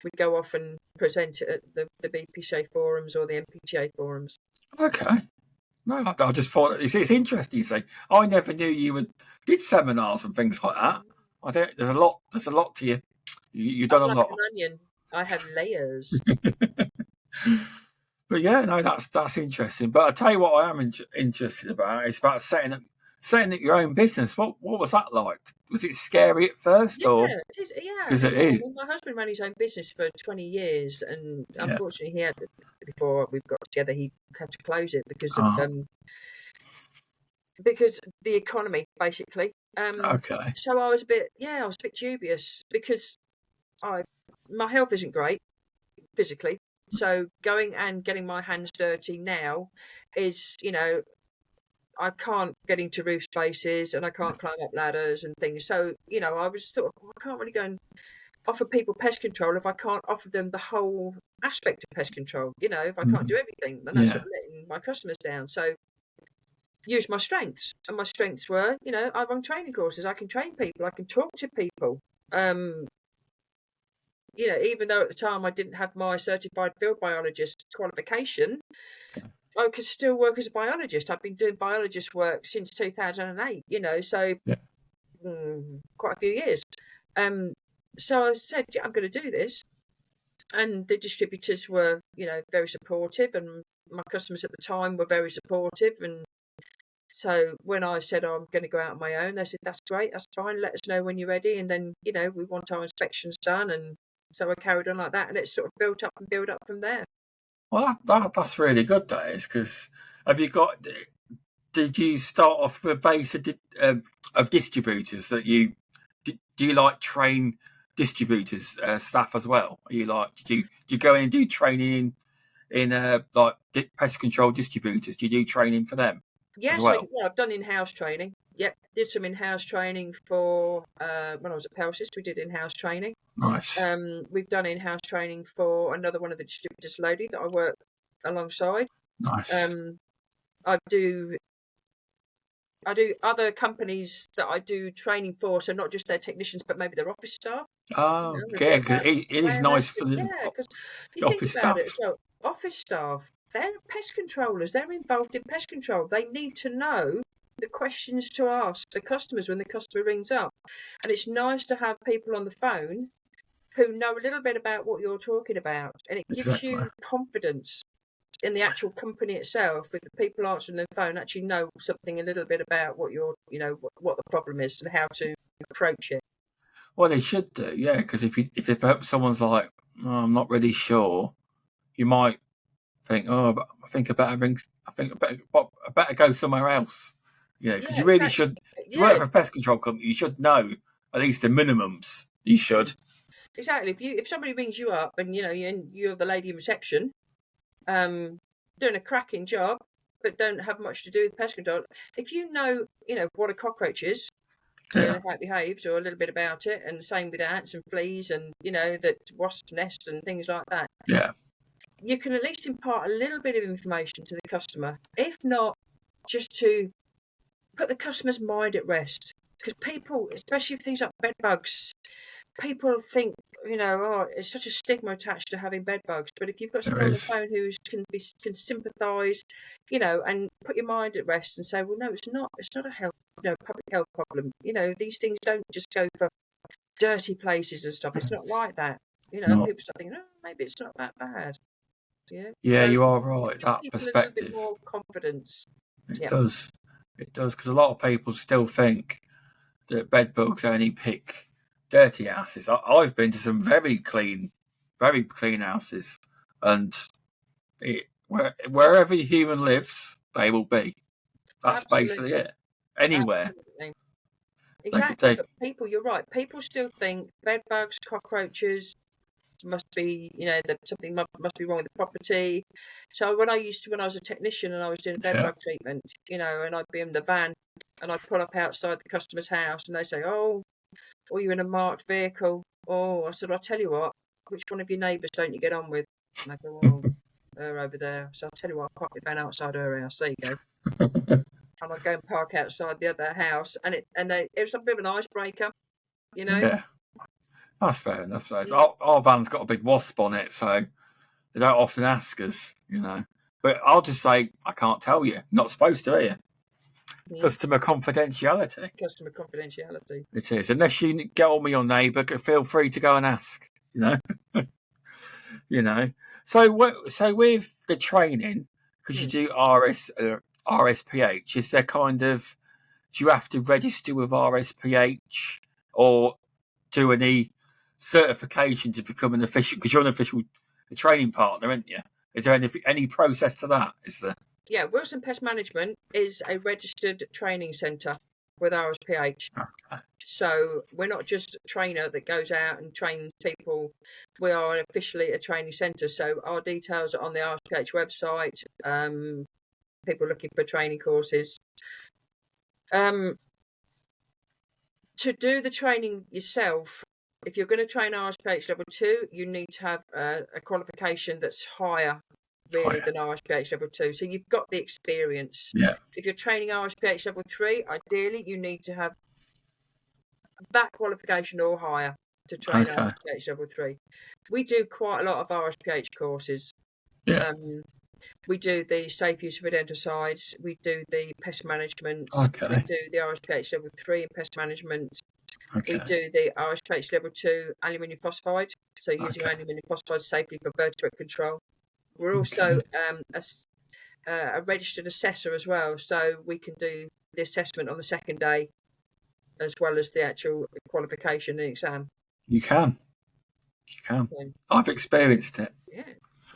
Speaker 2: we'd go off and present it at the BPCA forums or the MPTA forums.
Speaker 1: Okay. No, I just thought it's interesting. You say, I never knew you did seminars and things like that. There's a lot to you. You've done a lot.
Speaker 2: An onion. I have layers.
Speaker 1: But yeah, no, that's interesting. But I tell you what, I am interested about is about setting up your own business. What was that like? Was it scary at first,
Speaker 2: Yeah,
Speaker 1: or
Speaker 2: it is. Yeah,
Speaker 1: because it
Speaker 2: yeah. I
Speaker 1: is?
Speaker 2: mean, my husband ran his own business for 20 years, and
Speaker 1: Yeah.
Speaker 2: unfortunately, he had before we've got together, he had to close it
Speaker 1: Oh,
Speaker 2: because the economy, basically.
Speaker 1: okay.
Speaker 2: So I was I was a bit dubious because I my health isn't great physically. So going and getting my hands dirty now is, I can't get into roof spaces and I can't climb up ladders and things. So, I was sort of, I can't really go and offer people pest control if I can't offer them the whole aspect of pest control. If I can't do everything, then that's
Speaker 1: Yeah.
Speaker 2: sort of letting my customers down. So use my strengths. And my strengths were, I run training courses. I can train people. I can talk to people. Um, even though at the time I didn't have my certified field biologist qualification, I could still work as a biologist. I've been doing biologist work since 2008, so
Speaker 1: Yeah.
Speaker 2: quite a few years. So I said, yeah, I'm going to do this. And the distributors were, very supportive, and my customers at the time were very supportive. And so when I said, I'm going to go out on my own, they said, that's great, that's fine, let us know when you're ready. And then, we want our inspections done. And so I carried on like that, and it sort of built up and built up from there.
Speaker 1: Well, that's really good, that is, because have you got? Did you start off with a base of distributors that you do you like train distributors staff as well? Are you like do you go in and do training in like pest control distributors? Do you do training for them as
Speaker 2: Yes,
Speaker 1: well?
Speaker 2: I've done in-house training. Yep, did some in-house training for when I was at Pest. We did in-house training.
Speaker 1: Nice,
Speaker 2: We've done in-house training for another one of the distributors, Lodi, that I work alongside.
Speaker 1: nice.
Speaker 2: Um, I do other companies that I do training for, so not just their technicians, but maybe their office staff.
Speaker 1: Oh,
Speaker 2: We've
Speaker 1: yeah,
Speaker 2: got
Speaker 1: because it is nice for the
Speaker 2: because you think
Speaker 1: office
Speaker 2: about it as
Speaker 1: staff.
Speaker 2: well. Office staff, they're pest controllers. They're involved in pest control. They need to know the questions to ask the customers when the customer rings up. And it's nice to have people on the phone who know a little bit about what you're talking about, and it gives
Speaker 1: Exactly.
Speaker 2: you confidence in the actual company itself, with the people answering the phone actually know something a little bit about what what the problem is and how to approach it.
Speaker 1: Well, they should do, yeah, because if someone's like, oh, I'm not really sure, you might think, oh, but I think I better ring. I better go somewhere else. Because
Speaker 2: Yeah,
Speaker 1: you really
Speaker 2: exactly.
Speaker 1: should. If you
Speaker 2: Yeah,
Speaker 1: work for a pest control company, you should know at least the minimums. You should.
Speaker 2: exactly. If somebody rings you up and you're the lady in reception, um, doing a cracking job, but don't have much to do with pest control, if what a cockroach is,
Speaker 1: Yeah,
Speaker 2: how it behaves, or a little bit about it, and the same with ants and fleas, and that wasp nests and things like that,
Speaker 1: yeah,
Speaker 2: you can at least impart a little bit of information to the customer, if not just to put the customer's mind at rest. Because people, especially with things like bed bugs, people think, oh, it's such a stigma attached to having bed bugs. But if you've got
Speaker 1: there
Speaker 2: someone on the
Speaker 1: is.
Speaker 2: phone who can sympathise, and put your mind at rest and say, well, no, it's not a public health problem. These things don't just go for dirty places and stuff. It's not like that.
Speaker 1: Not.
Speaker 2: People start thinking, oh, maybe it's not that bad. Yeah.
Speaker 1: Yeah,
Speaker 2: So
Speaker 1: you are
Speaker 2: it
Speaker 1: right.
Speaker 2: gives
Speaker 1: That
Speaker 2: people a little bit
Speaker 1: perspective.
Speaker 2: more confidence.
Speaker 1: It
Speaker 2: Yeah.
Speaker 1: does. It does because a lot of people still think that bed bugs only pick dirty houses. I've been to some very clean houses, and wherever a human lives, they will be. That's basically
Speaker 2: Absolutely.
Speaker 1: it. Anywhere.
Speaker 2: Absolutely.
Speaker 1: They could,
Speaker 2: Exactly.
Speaker 1: they,
Speaker 2: But people, you're right. People still think bed bugs, cockroaches must be, that something must be wrong with the property. So when I was a technician and I was doing bed
Speaker 1: yeah.
Speaker 2: bug treatment, and I'd be in the van and I'd pull up outside the customer's house and they say, oh, you're in a marked vehicle. Oh, I said, I'll tell you what, which one of your neighbours don't you get on with? And I go, well, her over there. So I'll tell you what, I'll park the van outside her house. There you go. And I'd go and park outside the other house, and it was a bit of an icebreaker, you know.
Speaker 1: Yeah. That's fair enough. So our van's got a big wasp on it, so they don't often ask us. But I'll just say, I can't tell you. Not supposed to, are you? Customer confidentiality.
Speaker 2: Customer confidentiality.
Speaker 1: It is. Unless you get on with your neighbour, feel free to go and ask. you know. So with the training, because you
Speaker 2: Mm.
Speaker 1: do RSPH, is there kind of, do you have to register with RSPH or do any certification to become an official? Because you're an official training partner, aren't you? Is there any process to that? Is there?
Speaker 2: Yeah, Wilson Pest Management is a registered training centre with RSPH.
Speaker 1: Okay.
Speaker 2: So we're not just a trainer that goes out and trains people. We are officially a training centre. So our details are on the RSPH website. People looking for training courses. To do the training yourself, if you're going to train RSPH level 2, you need to have a qualification that's higher, really, than RSPH level 2. So you've got the experience.
Speaker 1: Yeah.
Speaker 2: If you're training RSPH level 3, ideally you need to have that qualification or higher to train
Speaker 1: Okay.
Speaker 2: RSPH level 3. We do quite a lot of RSPH courses.
Speaker 1: Yeah.
Speaker 2: We do the safe use of rodenticides. We do the pest management.
Speaker 1: Okay.
Speaker 2: We do the RSPH level 3 in pest management.
Speaker 1: Okay.
Speaker 2: We do the RSPH level 2 aluminium phosphide, so using
Speaker 1: Okay.
Speaker 2: aluminium phosphide safely for vertebrate control. We're also a registered assessor as well, so we can do the assessment on the second day as well as the actual qualification and exam.
Speaker 1: You can.
Speaker 2: So,
Speaker 1: I've experienced it.
Speaker 2: yeah,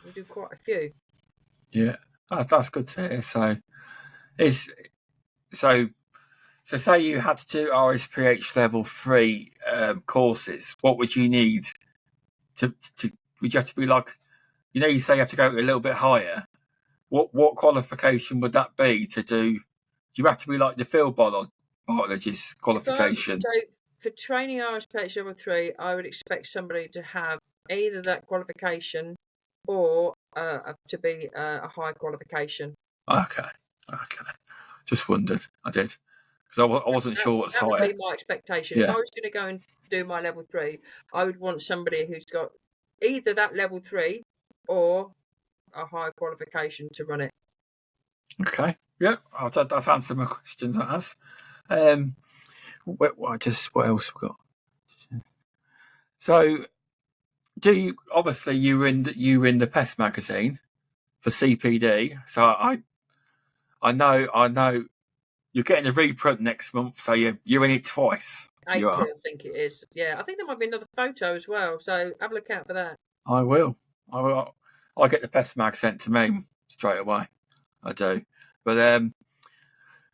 Speaker 2: we do quite a few.
Speaker 1: Yeah. That's good to hear. So say you had to do RSPH level 3 courses. What would you need to? Would you have to be like, you say you have to go a little bit higher? What qualification would that be to do? Do you have to be like the field biologist qualification?
Speaker 2: So for training RSPH level 3, I would expect somebody to have either that qualification or to be a high qualification.
Speaker 1: Okay. Just wondered. I did because I wasn't sure what's
Speaker 2: That would
Speaker 1: higher.
Speaker 2: be my expectation. If I was going to go and do my level 3, I would want somebody who's got either that level 3 or a high qualification to run it.
Speaker 1: Okay. Yeah. That's answered my questions. That has. What else we got? So, obviously you were in the Pest magazine for CPD. So I know you're getting a reprint next month. So you're in it twice. You
Speaker 2: April,
Speaker 1: are.
Speaker 2: I think it is. Yeah, I think there might be another photo as well. So have a look out for that.
Speaker 1: I will. I'll get the Pest mag sent to me straight away. I do. But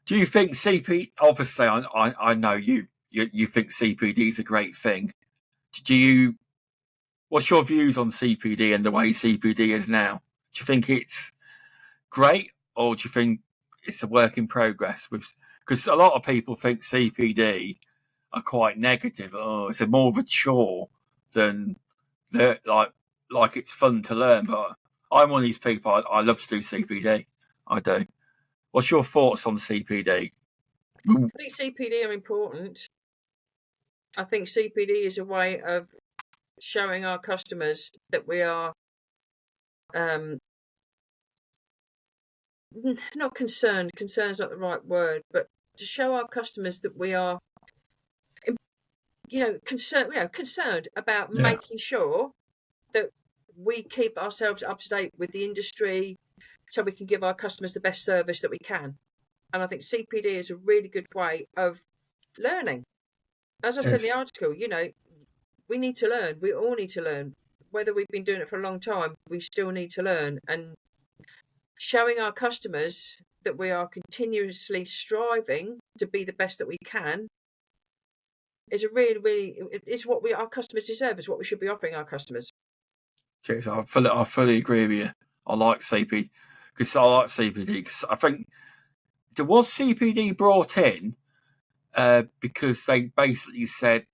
Speaker 1: do you think CPD? Obviously, I know you think CPD is a great thing. Do you? What's your views on CPD and the way CPD is now? Do you think it's great, or do you think it's a work in progress? Because a lot of people think CPD are quite negative. Oh, it's more of a chore than like it's fun to learn. But I'm one of these people. I love to do CPD. I do. What's your thoughts on CPD?
Speaker 2: I think CPD are important. I think CPD is a way of showing our customers that we are not concerned. Concern's not the right word, but to show our customers that we are, concerned about making sure that we keep ourselves up to date with the industry, so we can give our customers the best service that we can. And I think CPD is a really good way of learning. As I said in the article, we need to learn. We all need to learn. Whether we've been doing it for a long time, we still need to learn. And showing our customers that we are continuously striving to be the best that we can is it's what our customers deserve. It's what we should be offering our customers.
Speaker 1: Cheers. I fully agree with you. I like CPD because I think there was CPD brought in because they basically said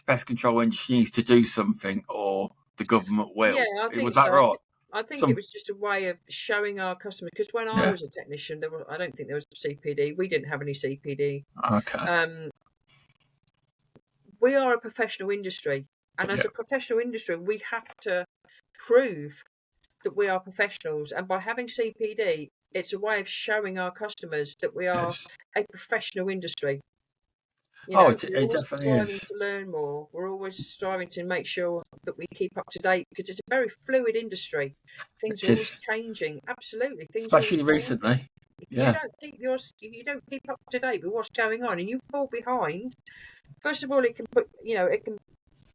Speaker 1: pest control engineers to do something or the government will.
Speaker 2: Yeah, I think
Speaker 1: Was that
Speaker 2: so.
Speaker 1: right?
Speaker 2: I think it was just a way of showing our customers, because when I was a technician, I don't think there was CPD. We didn't have any CPD.
Speaker 1: Okay.
Speaker 2: We are a professional industry, and as a professional industry, we have to prove that we are professionals. And by having CPD, it's a way of showing our customers that we are a professional industry. You
Speaker 1: Oh,
Speaker 2: know,
Speaker 1: it,
Speaker 2: we're
Speaker 1: it
Speaker 2: always
Speaker 1: definitely
Speaker 2: striving
Speaker 1: is.
Speaker 2: to learn more. We're always striving to make sure that we keep up to date because it's a very fluid industry. Things
Speaker 1: It
Speaker 2: are always
Speaker 1: is,
Speaker 2: changing. Absolutely, things are always
Speaker 1: especially
Speaker 2: changing.
Speaker 1: recently. Yeah,
Speaker 2: If you don't keep up to date with what's going on and you fall behind, first of all, it can put it can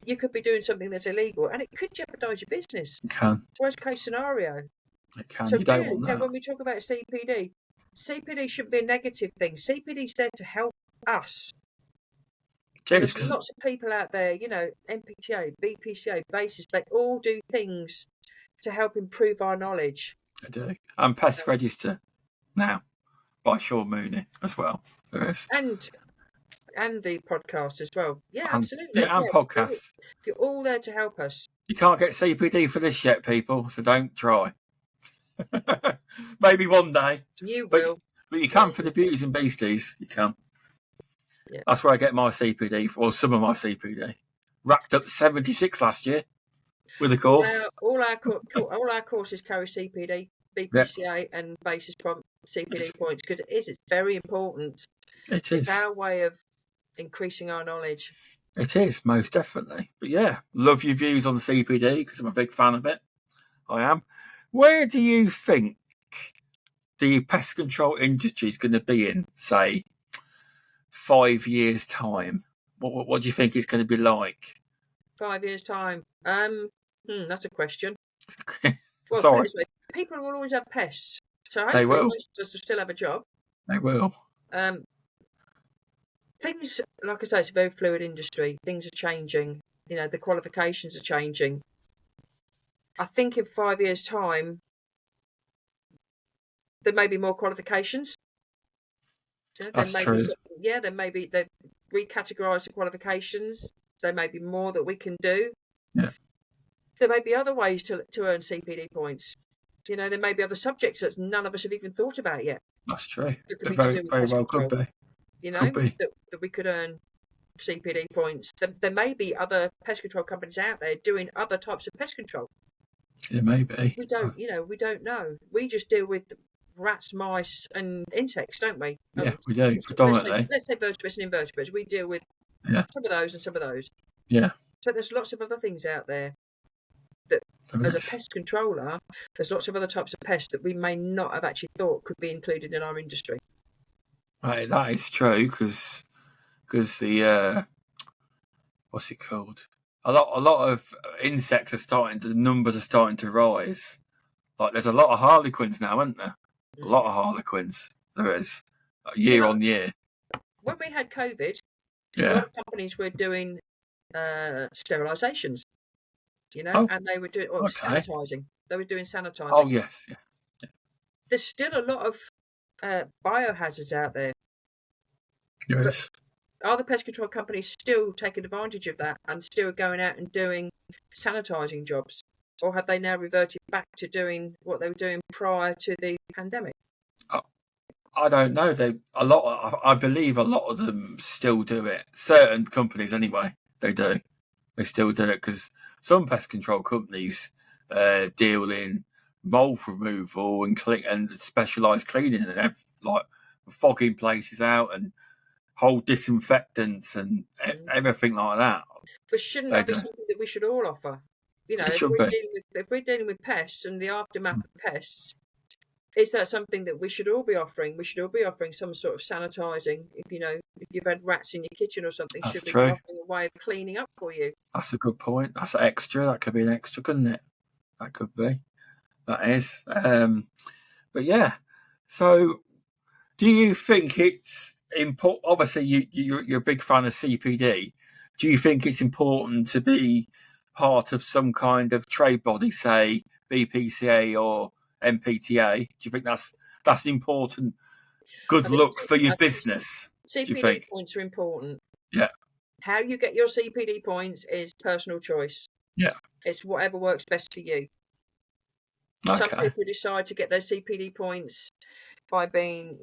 Speaker 2: you could be doing something that's illegal and it could jeopardize your business.
Speaker 1: it can.
Speaker 2: Worst case scenario.
Speaker 1: It can.
Speaker 2: So
Speaker 1: You don't
Speaker 2: really,
Speaker 1: want that.
Speaker 2: when we talk about CPD shouldn't be a negative thing. CPD's there to help us. And
Speaker 1: Jeez,
Speaker 2: there's
Speaker 1: 'cause
Speaker 2: lots of people out there, MPTA, BPCA, BASIS, they all do things to help improve our knowledge.
Speaker 1: I do. And Pest Register now by Sean Mooney as well. There is.
Speaker 2: And the podcast as well. Yeah,
Speaker 1: And
Speaker 2: absolutely.
Speaker 1: yeah, and
Speaker 2: Yeah,
Speaker 1: podcasts.
Speaker 2: you're all there to help us.
Speaker 1: You can't get CPD for this yet, people, so don't try. Maybe one day.
Speaker 2: You
Speaker 1: But
Speaker 2: will.
Speaker 1: but you can for the beauties and beasties. You can.
Speaker 2: Yeah.
Speaker 1: That's where I get my CPD, or some of my CPD. Racked up 76 last year with a course.
Speaker 2: All our courses carry CPD,
Speaker 1: Yeah,
Speaker 2: BPCA, and basis CPD points because it's very important.
Speaker 1: it
Speaker 2: It's
Speaker 1: is.
Speaker 2: our way of increasing our knowledge.
Speaker 1: It is, most definitely. But yeah, love your views on CPD because I'm a big fan of it. I am. Where do you think the pest control industry is going to be in, say, 5 years' time? What do you think it's going to be like?
Speaker 2: 5 years time. That's a question. Well, put it
Speaker 1: Sorry,
Speaker 2: this way, people will always have pests, so
Speaker 1: they
Speaker 2: hopefully
Speaker 1: will.
Speaker 2: most of us will still have a job.
Speaker 1: They will.
Speaker 2: Things, like I say, it's a very fluid industry. Things are changing. The qualifications are changing. I think in 5 years' time, there may be more qualifications.
Speaker 1: That's true.
Speaker 2: There may be they recategorise the qualifications. There may be more that we can do.
Speaker 1: Yeah,
Speaker 2: There may be other ways to earn CPD points. There may be other subjects that none of us have even thought about yet.
Speaker 1: that's true.
Speaker 2: That could
Speaker 1: It
Speaker 2: be to
Speaker 1: very,
Speaker 2: do with
Speaker 1: very
Speaker 2: pest
Speaker 1: well could
Speaker 2: control.
Speaker 1: be. Could be.
Speaker 2: That we could earn CPD points. There may be other pest control companies out there doing other types of pest control.
Speaker 1: It may be.
Speaker 2: We don't know. We just deal with rats, mice, and insects, don't we?
Speaker 1: Yeah, we do, predominantly.
Speaker 2: Let's say vertebrates and invertebrates. We deal with some of those and some of those.
Speaker 1: Yeah.
Speaker 2: So there's lots of other things out there that, as a pest controller, there's lots of other types of pests that we may not have actually thought could be included in our industry.
Speaker 1: Right, that is true because the what's it called? A lot of insects the numbers are starting to rise. Like there's a lot of harlequins now, isn't there? A lot of harlequins. There is year on year.
Speaker 2: When we had COVID, a lot of companies were doing sterilizations, and they were doing sanitising. They were doing sanitising.
Speaker 1: Oh yes, yeah.
Speaker 2: There's still a lot of biohazards out there.
Speaker 1: There is.
Speaker 2: Are the pest control companies still taking advantage of that and still going out and doing sanitising jobs? Or have they now reverted back to doing what they were doing prior to the pandemic?
Speaker 1: I don't know. I believe a lot of them still do it. Certain companies, anyway, they do. They still do it because some pest control companies deal in mold removal and specialised cleaning and like fogging places out and whole disinfectants and everything like that.
Speaker 2: But shouldn't that be something that we should all offer? If we're dealing with pests and the aftermath of pests, is that something that we should all be offering? We should all be offering some sort of sanitising. If you've had rats in your kitchen or something, should we be offering a way of cleaning up for you?
Speaker 1: That's a good point. That's an extra. That could be an extra, couldn't it? That could be. That is. But yeah. So, do you think it's important? Obviously, you're a big fan of CPD. Do you think it's important to be part of some kind of trade body, say BPCA or MPTA? Do you think that's important? Good luck for your business.
Speaker 2: CPD points are important.
Speaker 1: Yeah.
Speaker 2: How you get your CPD points is personal choice.
Speaker 1: Yeah.
Speaker 2: It's whatever works best for you.
Speaker 1: Okay.
Speaker 2: Some people decide to get their CPD points by being,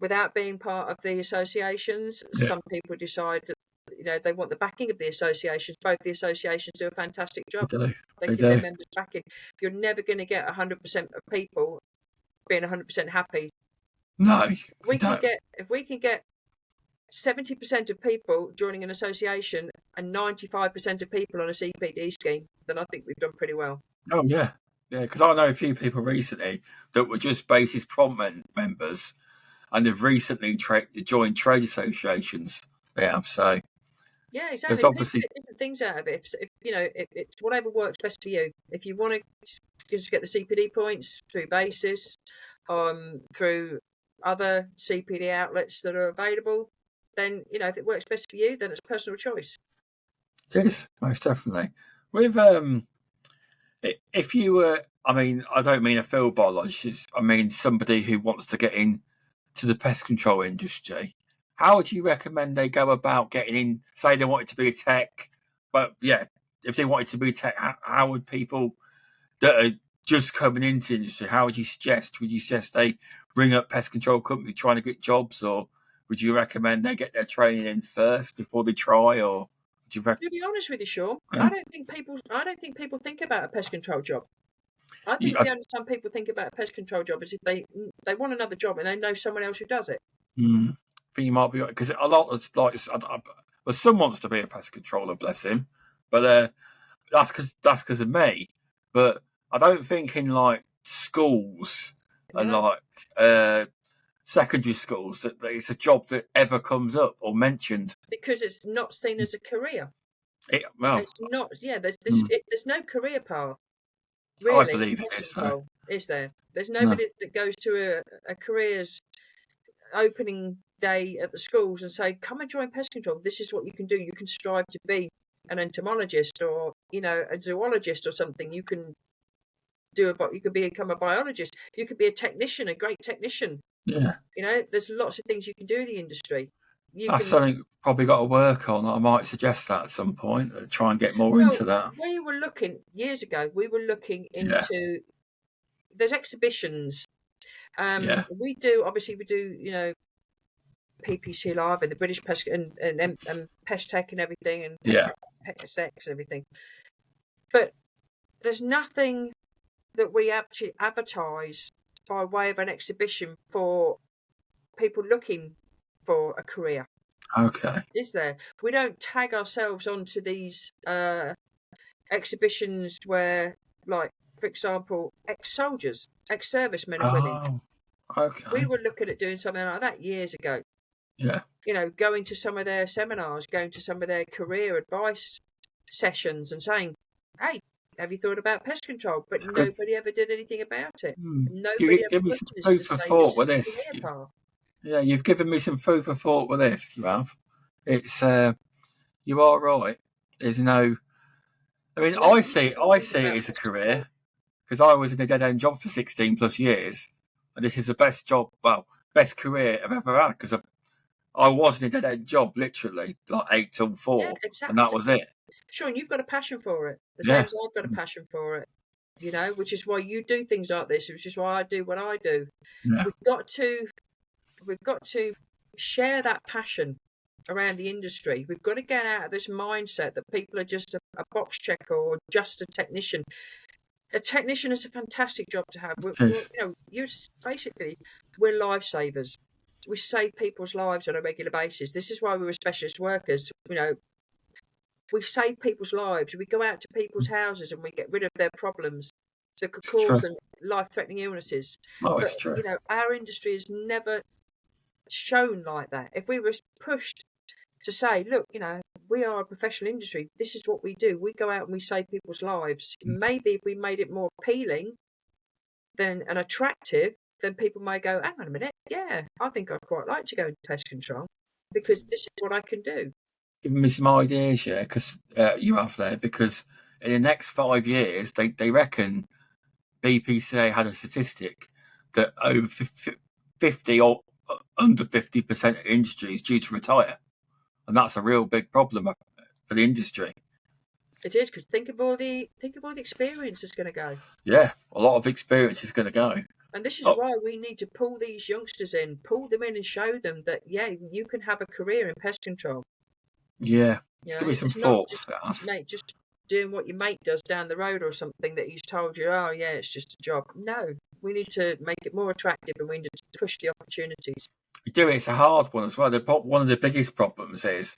Speaker 2: without being part of the associations. Yeah. Some people decide that, they want the backing of the associations. Both the associations do a fantastic job. They give their members backing. You're never going to get 100% of people being 100% happy.
Speaker 1: No,
Speaker 2: if we can get 70% of people joining an association and 95% of people on a CPD scheme, then I think we've done pretty well.
Speaker 1: Oh, yeah. Yeah, because I know a few people recently that were just basis prompt members, and they've recently joined trade associations. Yeah, so
Speaker 2: Yeah,
Speaker 1: there's
Speaker 2: exactly.
Speaker 1: obviously...
Speaker 2: Pick different things out of it. If it's whatever works best for you. If you want to just get the CPD points through basis, through other CPD outlets that are available, then if it works best for you, then it's personal choice.
Speaker 1: It is, most definitely. With if you were, I mean, I don't mean a field biologist, I mean somebody who wants to get in to the pest control industry, how would you recommend they go about getting in? Say they wanted to be a tech, but yeah, if they wanted to be a tech, how would people that are just coming into the industry, how would you suggest? Would you suggest they ring up pest control companies trying to get jobs, or would you recommend they get their training in first before they try, or would you recommend?
Speaker 2: To be honest with you, Sean,
Speaker 1: Yeah.
Speaker 2: I don't think people think about a pest control job. I think the only time people think about a pest control job is if they want another job and they know someone else who does it.
Speaker 1: But you might be right, because a lot of well, some wants to be a pest controller, bless him, but that's because of me. But I don't think in like schools and
Speaker 2: No,
Speaker 1: like secondary schools that it's a job that ever comes up or mentioned.
Speaker 2: because it's not seen as a career.
Speaker 1: Well,
Speaker 2: It's not. Yeah, there's
Speaker 1: mm,
Speaker 2: there's no career path
Speaker 1: I
Speaker 2: really in
Speaker 1: believe it
Speaker 2: pest
Speaker 1: is, though.
Speaker 2: control, is there? There's
Speaker 1: No.
Speaker 2: nobody that goes to a careers opening day at the schools and say, "Come and join pest control. This is what you can do. You can strive to be an entomologist or a zoologist or something. You can you could become a biologist. You could be a technician, a great technician.
Speaker 1: Yeah.
Speaker 2: There's lots of things you can do in the industry. You
Speaker 1: That's
Speaker 2: can.
Speaker 1: something probably got to work on. I might suggest that at some point. Try and get more
Speaker 2: Well,
Speaker 1: into that.
Speaker 2: we were looking years ago. We were looking
Speaker 1: Yeah.
Speaker 2: into there's exhibitions.
Speaker 1: Yeah.
Speaker 2: We do obviously we do PPC Live and the British Pest and Pest Tech and everything and
Speaker 1: Yeah.
Speaker 2: Pest X and everything. But there's nothing that we actually advertise by way of an exhibition for people looking for a career.
Speaker 1: Okay.
Speaker 2: Is there? We don't tag ourselves onto these exhibitions where, like, for example, ex-soldiers, ex-servicemen and women.
Speaker 1: Oh, okay.
Speaker 2: We were looking at doing something like that years ago.
Speaker 1: Yeah.
Speaker 2: Going to some of their seminars, going to some of their career advice sessions and saying, "Hey, have you thought about pest control?" But nobody ever did anything about it. Nobody ever
Speaker 1: Give me
Speaker 2: pushed
Speaker 1: some
Speaker 2: us
Speaker 1: food
Speaker 2: to
Speaker 1: for
Speaker 2: say
Speaker 1: thought
Speaker 2: this
Speaker 1: with
Speaker 2: is a
Speaker 1: this.
Speaker 2: career path.
Speaker 1: Yeah, you've given me some food for thought with this. You have. It's you are right. There's no. I mean, I see it as a career because I was in a dead end job for 16 plus years, and this is the best job, well, best career I've ever had because I was in a dead end job literally like 8 till 4,
Speaker 2: Yeah, exactly.
Speaker 1: and that was it.
Speaker 2: Sean, you've got a passion for it, the same
Speaker 1: Yeah.
Speaker 2: as I've got a passion for it. Which is why you do things like this, which is why I do what I do.
Speaker 1: Yeah.
Speaker 2: We've got to share that passion around the industry. We've got to get out of this mindset that people are just a box checker or just a technician. A technician is a fantastic job to have. We're lifesavers. We save people's lives on a regular basis. This is why we were specialist workers. We save people's lives. We go out to people's houses and we get rid of their problems that could cause them life-threatening illnesses.
Speaker 1: Oh,
Speaker 2: But
Speaker 1: it's true.
Speaker 2: our industry is never shown like that. If we were pushed to say, look, we are a professional industry, this is what we do, we go out and we save people's lives. Maybe if we made it more appealing and attractive, then people may go, hang on a minute, yeah, I think I'd quite like to go into pest control because this is what I can do.
Speaker 1: Giving me some ideas, yeah, because you have there, because in the next 5 years, they reckon BPCA had a statistic that over 50 or under 50% of industry is due to retire. And that's a real big problem for the industry.
Speaker 2: It is, because think of all the experience that's going to go.
Speaker 1: Yeah, a lot of experience is going to go.
Speaker 2: And this is why we need to pull these youngsters in, pull them in and show them that, yeah, you can have a career in pest control.
Speaker 1: Yeah, just give me some thoughts.
Speaker 2: Just doing what your mate does down the road or something that he's told you, oh, yeah, it's just a job. No, we need to make it more attractive and we need to push the opportunities.
Speaker 1: You do. It's a hard one as well. One of the biggest problems is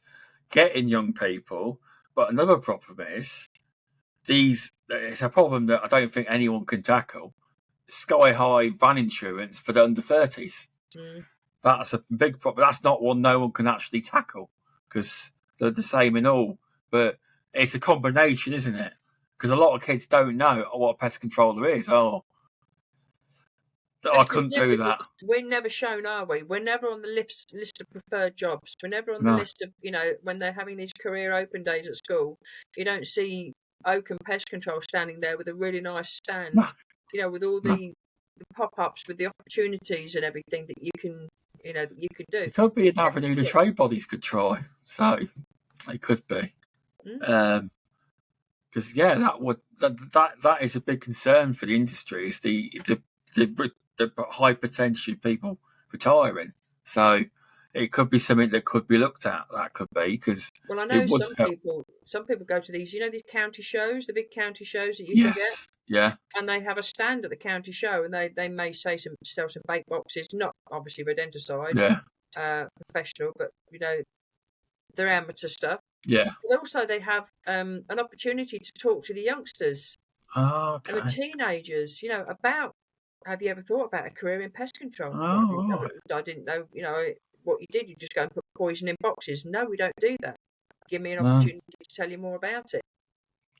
Speaker 1: getting young people, but another problem is it's a problem that I don't think anyone can tackle. Sky high van insurance for the under 30s.
Speaker 2: Mm.
Speaker 1: That's a big problem. That's not one no one can actually tackle because they're the same in all. But it's a combination, isn't it? Because a lot of kids don't know what a pest controller is. Oh, I couldn't do that.
Speaker 2: We're never shown, are we? We're never on the list of preferred jobs. We're never on the list of, when they're having these career open days at school, you don't see Oakham Pest Control standing there with a really nice stand, with all the pop-ups, with the opportunities and everything that you can do.
Speaker 1: It could be an avenue the trade bodies could try. So it could be. Because that is a big concern for the industry. Is the high potential people retiring. So it could be something that could be looked at. That could be because
Speaker 2: I know some people go to these, these county shows, the big county shows that you can get.
Speaker 1: Yeah.
Speaker 2: And they have a stand at the county show, and they may sell some bait boxes, not obviously rodenticide, professional, but they're amateur stuff.
Speaker 1: Yeah.
Speaker 2: But also they have an opportunity to talk to the youngsters and the teenagers, about, have you ever thought about a career in pest control? I didn't know, what you did. You just go and put poison in boxes. No, we don't do that. Give me an opportunity to tell you more about it.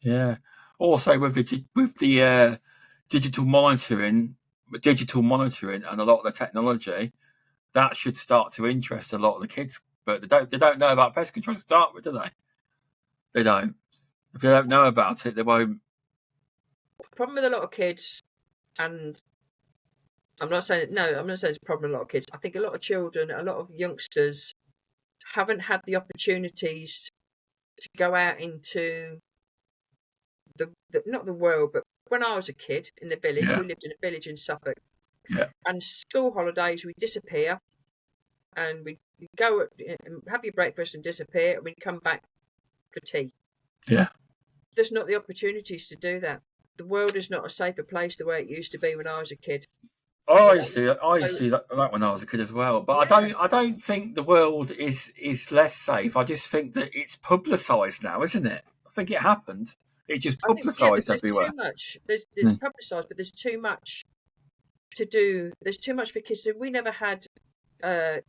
Speaker 1: Yeah. Also, with the digital monitoring and a lot of the technology, that should start to interest a lot of the kids. But they don't know about pest control to start with, do they? They don't. If they don't know about it, they won't.
Speaker 2: The problem with a lot of kids, and I'm not saying it's a problem with a lot of kids. I think a lot of children, a lot of youngsters haven't had the opportunities to go out into not the world, but when I was a kid in the village, we lived in a village in Suffolk, and school holidays, we'd disappear, and we'd go and have your breakfast and disappear, and we'd come back for tea.
Speaker 1: Yeah.
Speaker 2: There's not the opportunities to do that. The world is not a safer place the way it used to be when I was a kid.
Speaker 1: I used to see that when I was a kid as well. But I don't think the world is less safe. I just think that it's publicised now, isn't it? I think it happened. It's just publicised everywhere.
Speaker 2: Too much. There's publicised, but there's too much to do. There's too much for kids to do. We never had thingy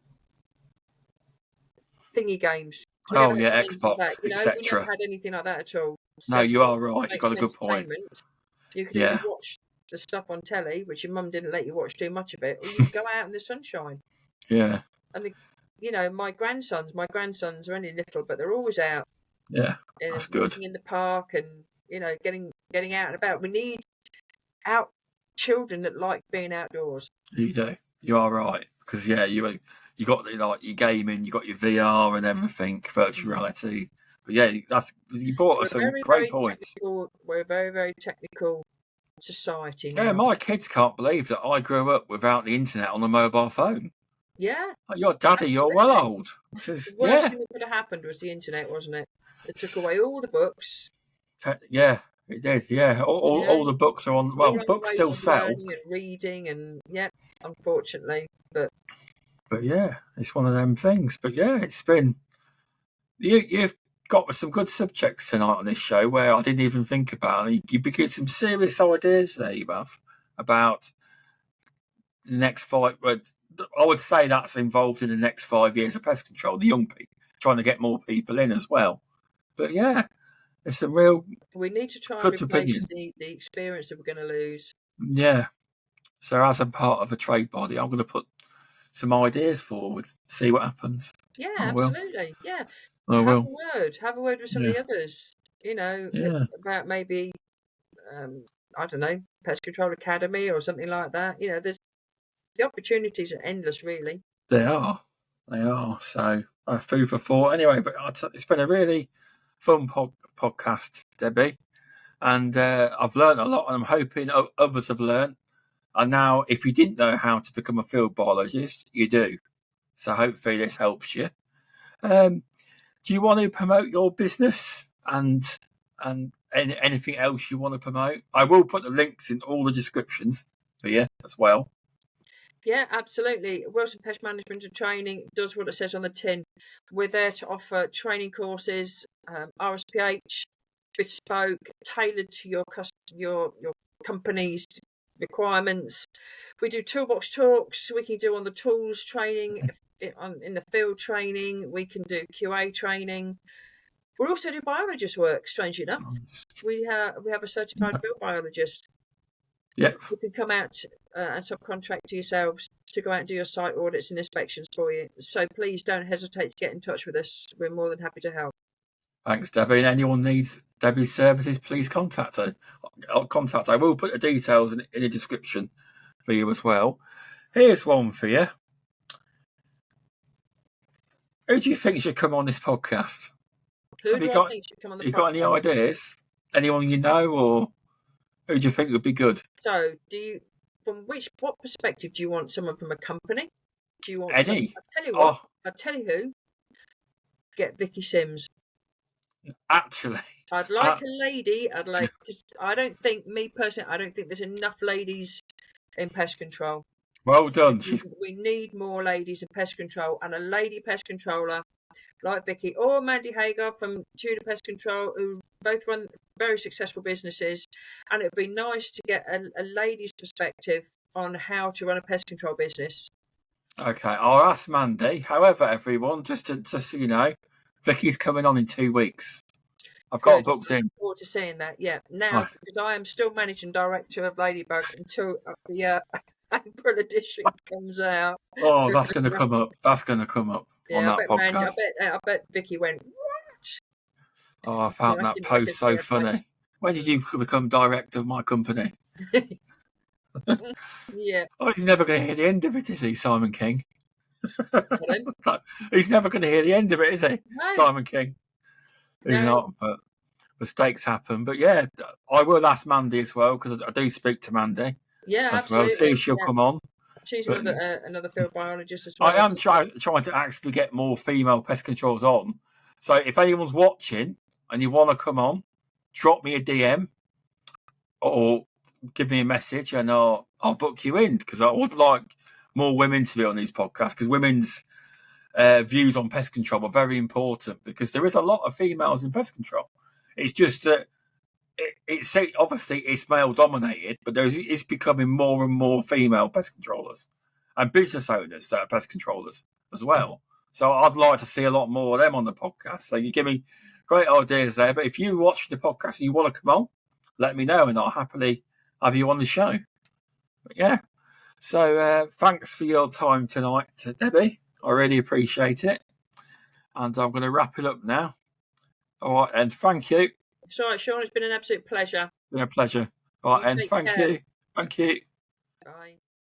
Speaker 2: games.
Speaker 1: Xbox, etc.
Speaker 2: We never had anything like that at all.
Speaker 1: So no, you are right. You've got a good point.
Speaker 2: You can either watch the stuff on telly, which your mum didn't let you watch too much of it, or you can go out in the sunshine.
Speaker 1: Yeah.
Speaker 2: And my grandsons are only little, but they're always out.
Speaker 1: Yeah, that's good.
Speaker 2: In the park and getting out and about. We need out children that like being outdoors.
Speaker 1: You do. You are right, because you got your gaming, you got your VR and everything, virtual reality. But you brought us some great points.
Speaker 2: We're a very, very technical society now.
Speaker 1: Yeah, my kids can't believe that I grew up without the internet on a mobile phone.
Speaker 2: Yeah.
Speaker 1: Your daddy, you're well old.
Speaker 2: The worst thing that could have happened was the internet, wasn't it? It took away all the books.
Speaker 1: Yeah, it did. Yeah, all the books are on. Well, books still sell.
Speaker 2: And reading, and unfortunately, but
Speaker 1: yeah, it's one of them things. But yeah, it's been you've got some good subjects tonight on this show where I didn't even think about. You begin some serious ideas there, you have, about the next 5. I would say that's involved in the next 5 years of pest control. The young people trying to get more people in as well. But yeah, there's some real.
Speaker 2: We need to try and replace the experience that we're going to lose.
Speaker 1: Yeah. So as a part of a trade body, I'm going to put some ideas forward, see what happens.
Speaker 2: Yeah, absolutely. Yeah. Have a word with some of the others. About maybe I don't know, Pest Control Academy or something like that. There's the opportunities are endless, really.
Speaker 1: They are. So food for thought. Anyway, but it's been a really fun podcast, Debbie, and I've learned a lot, and I'm hoping others have learned. And now, if you didn't know how to become a field biologist, you do. So hopefully this helps you. Do you want to promote your business and anything else you want to promote? I will put the links in all the descriptions for you as well.
Speaker 2: Yeah, absolutely. Wilson Pest Management and Training does what it says on the tin. We're there to offer training courses, RSPH, bespoke, tailored to your company's requirements. We do toolbox talks. We can do on the tools training, in the field training. We can do QA training. We also do biologist work. Strangely enough, we have a certified field biologist.
Speaker 1: Yep.
Speaker 2: You can come out and subcontract to yourselves to go out and do your site audits and inspections for you. So please don't hesitate to get in touch with us. We're more than happy to help.
Speaker 1: Thanks, Debbie. And anyone needs Debbie's services, please contact her. I will put the details in the description for you as well. Here's one for you. Who do you think should come on this podcast?
Speaker 2: Who do I think should come on the podcast?
Speaker 1: You got any ideas? Anyone you know, or who do you think would be good?
Speaker 2: So, what perspective do you want? Someone from a company? Do you want
Speaker 1: Eddie?
Speaker 2: I'll tell you what. I'll tell you who. Get Vicky Sims.
Speaker 1: Actually,
Speaker 2: I'd like a lady. Because I don't think there's enough ladies in pest control.
Speaker 1: Well done.
Speaker 2: We need more ladies in pest control, and a lady pest controller like Vicky or Mandy Hagar from Tudor Pest Control, who both run very successful businesses. And it would be nice to get a lady's perspective on how to run a pest control business.
Speaker 1: Okay, I'll ask Mandy. However, everyone, just so you know, Vicky's coming on in 2 weeks. I've got it booked in.
Speaker 2: I look forward to seeing that. Yeah, now because I am still managing director of Ladybug until the April edition comes out.
Speaker 1: Oh, that's going to come up. That's going to come up on that podcast.
Speaker 2: I bet Vicky went, what?
Speaker 1: Oh, I found that post so funny. When did you become director of my company?
Speaker 2: Yeah.
Speaker 1: Oh, he's never going to hear the end of it, is he, Simon King? He's never going to hear the end of it, is he, no. Simon King? He's not, but mistakes happen. But yeah, I will ask Mandy as well, because I do speak to Mandy.
Speaker 2: Yeah,
Speaker 1: as
Speaker 2: absolutely.
Speaker 1: well. See if she'll come on.
Speaker 2: She's another field biologist as well.
Speaker 1: I am trying to actually get more female pest controls on. So if anyone's watching and you want to come on, drop me a DM or give me a message and I'll book you in, because I would like more women to be on these podcasts, because women's views on pest control are very important, because there is a lot of females in pest control. It's just that it's obviously it's male dominated, but it's becoming more and more female pest controllers and business owners that are pest controllers as well. So I'd like to see a lot more of them on the podcast. So you give me great ideas there. But if you watch the podcast and you want to come on, let me know and I'll happily have you on the show. But yeah. So thanks for your time tonight, Debbie. I really appreciate it. And I'm going to wrap it up now. All right, and thank you.
Speaker 2: It's all right, Sean. It's been an absolute pleasure.
Speaker 1: It's been a pleasure. All right, and thank you. Thank you.
Speaker 2: Bye.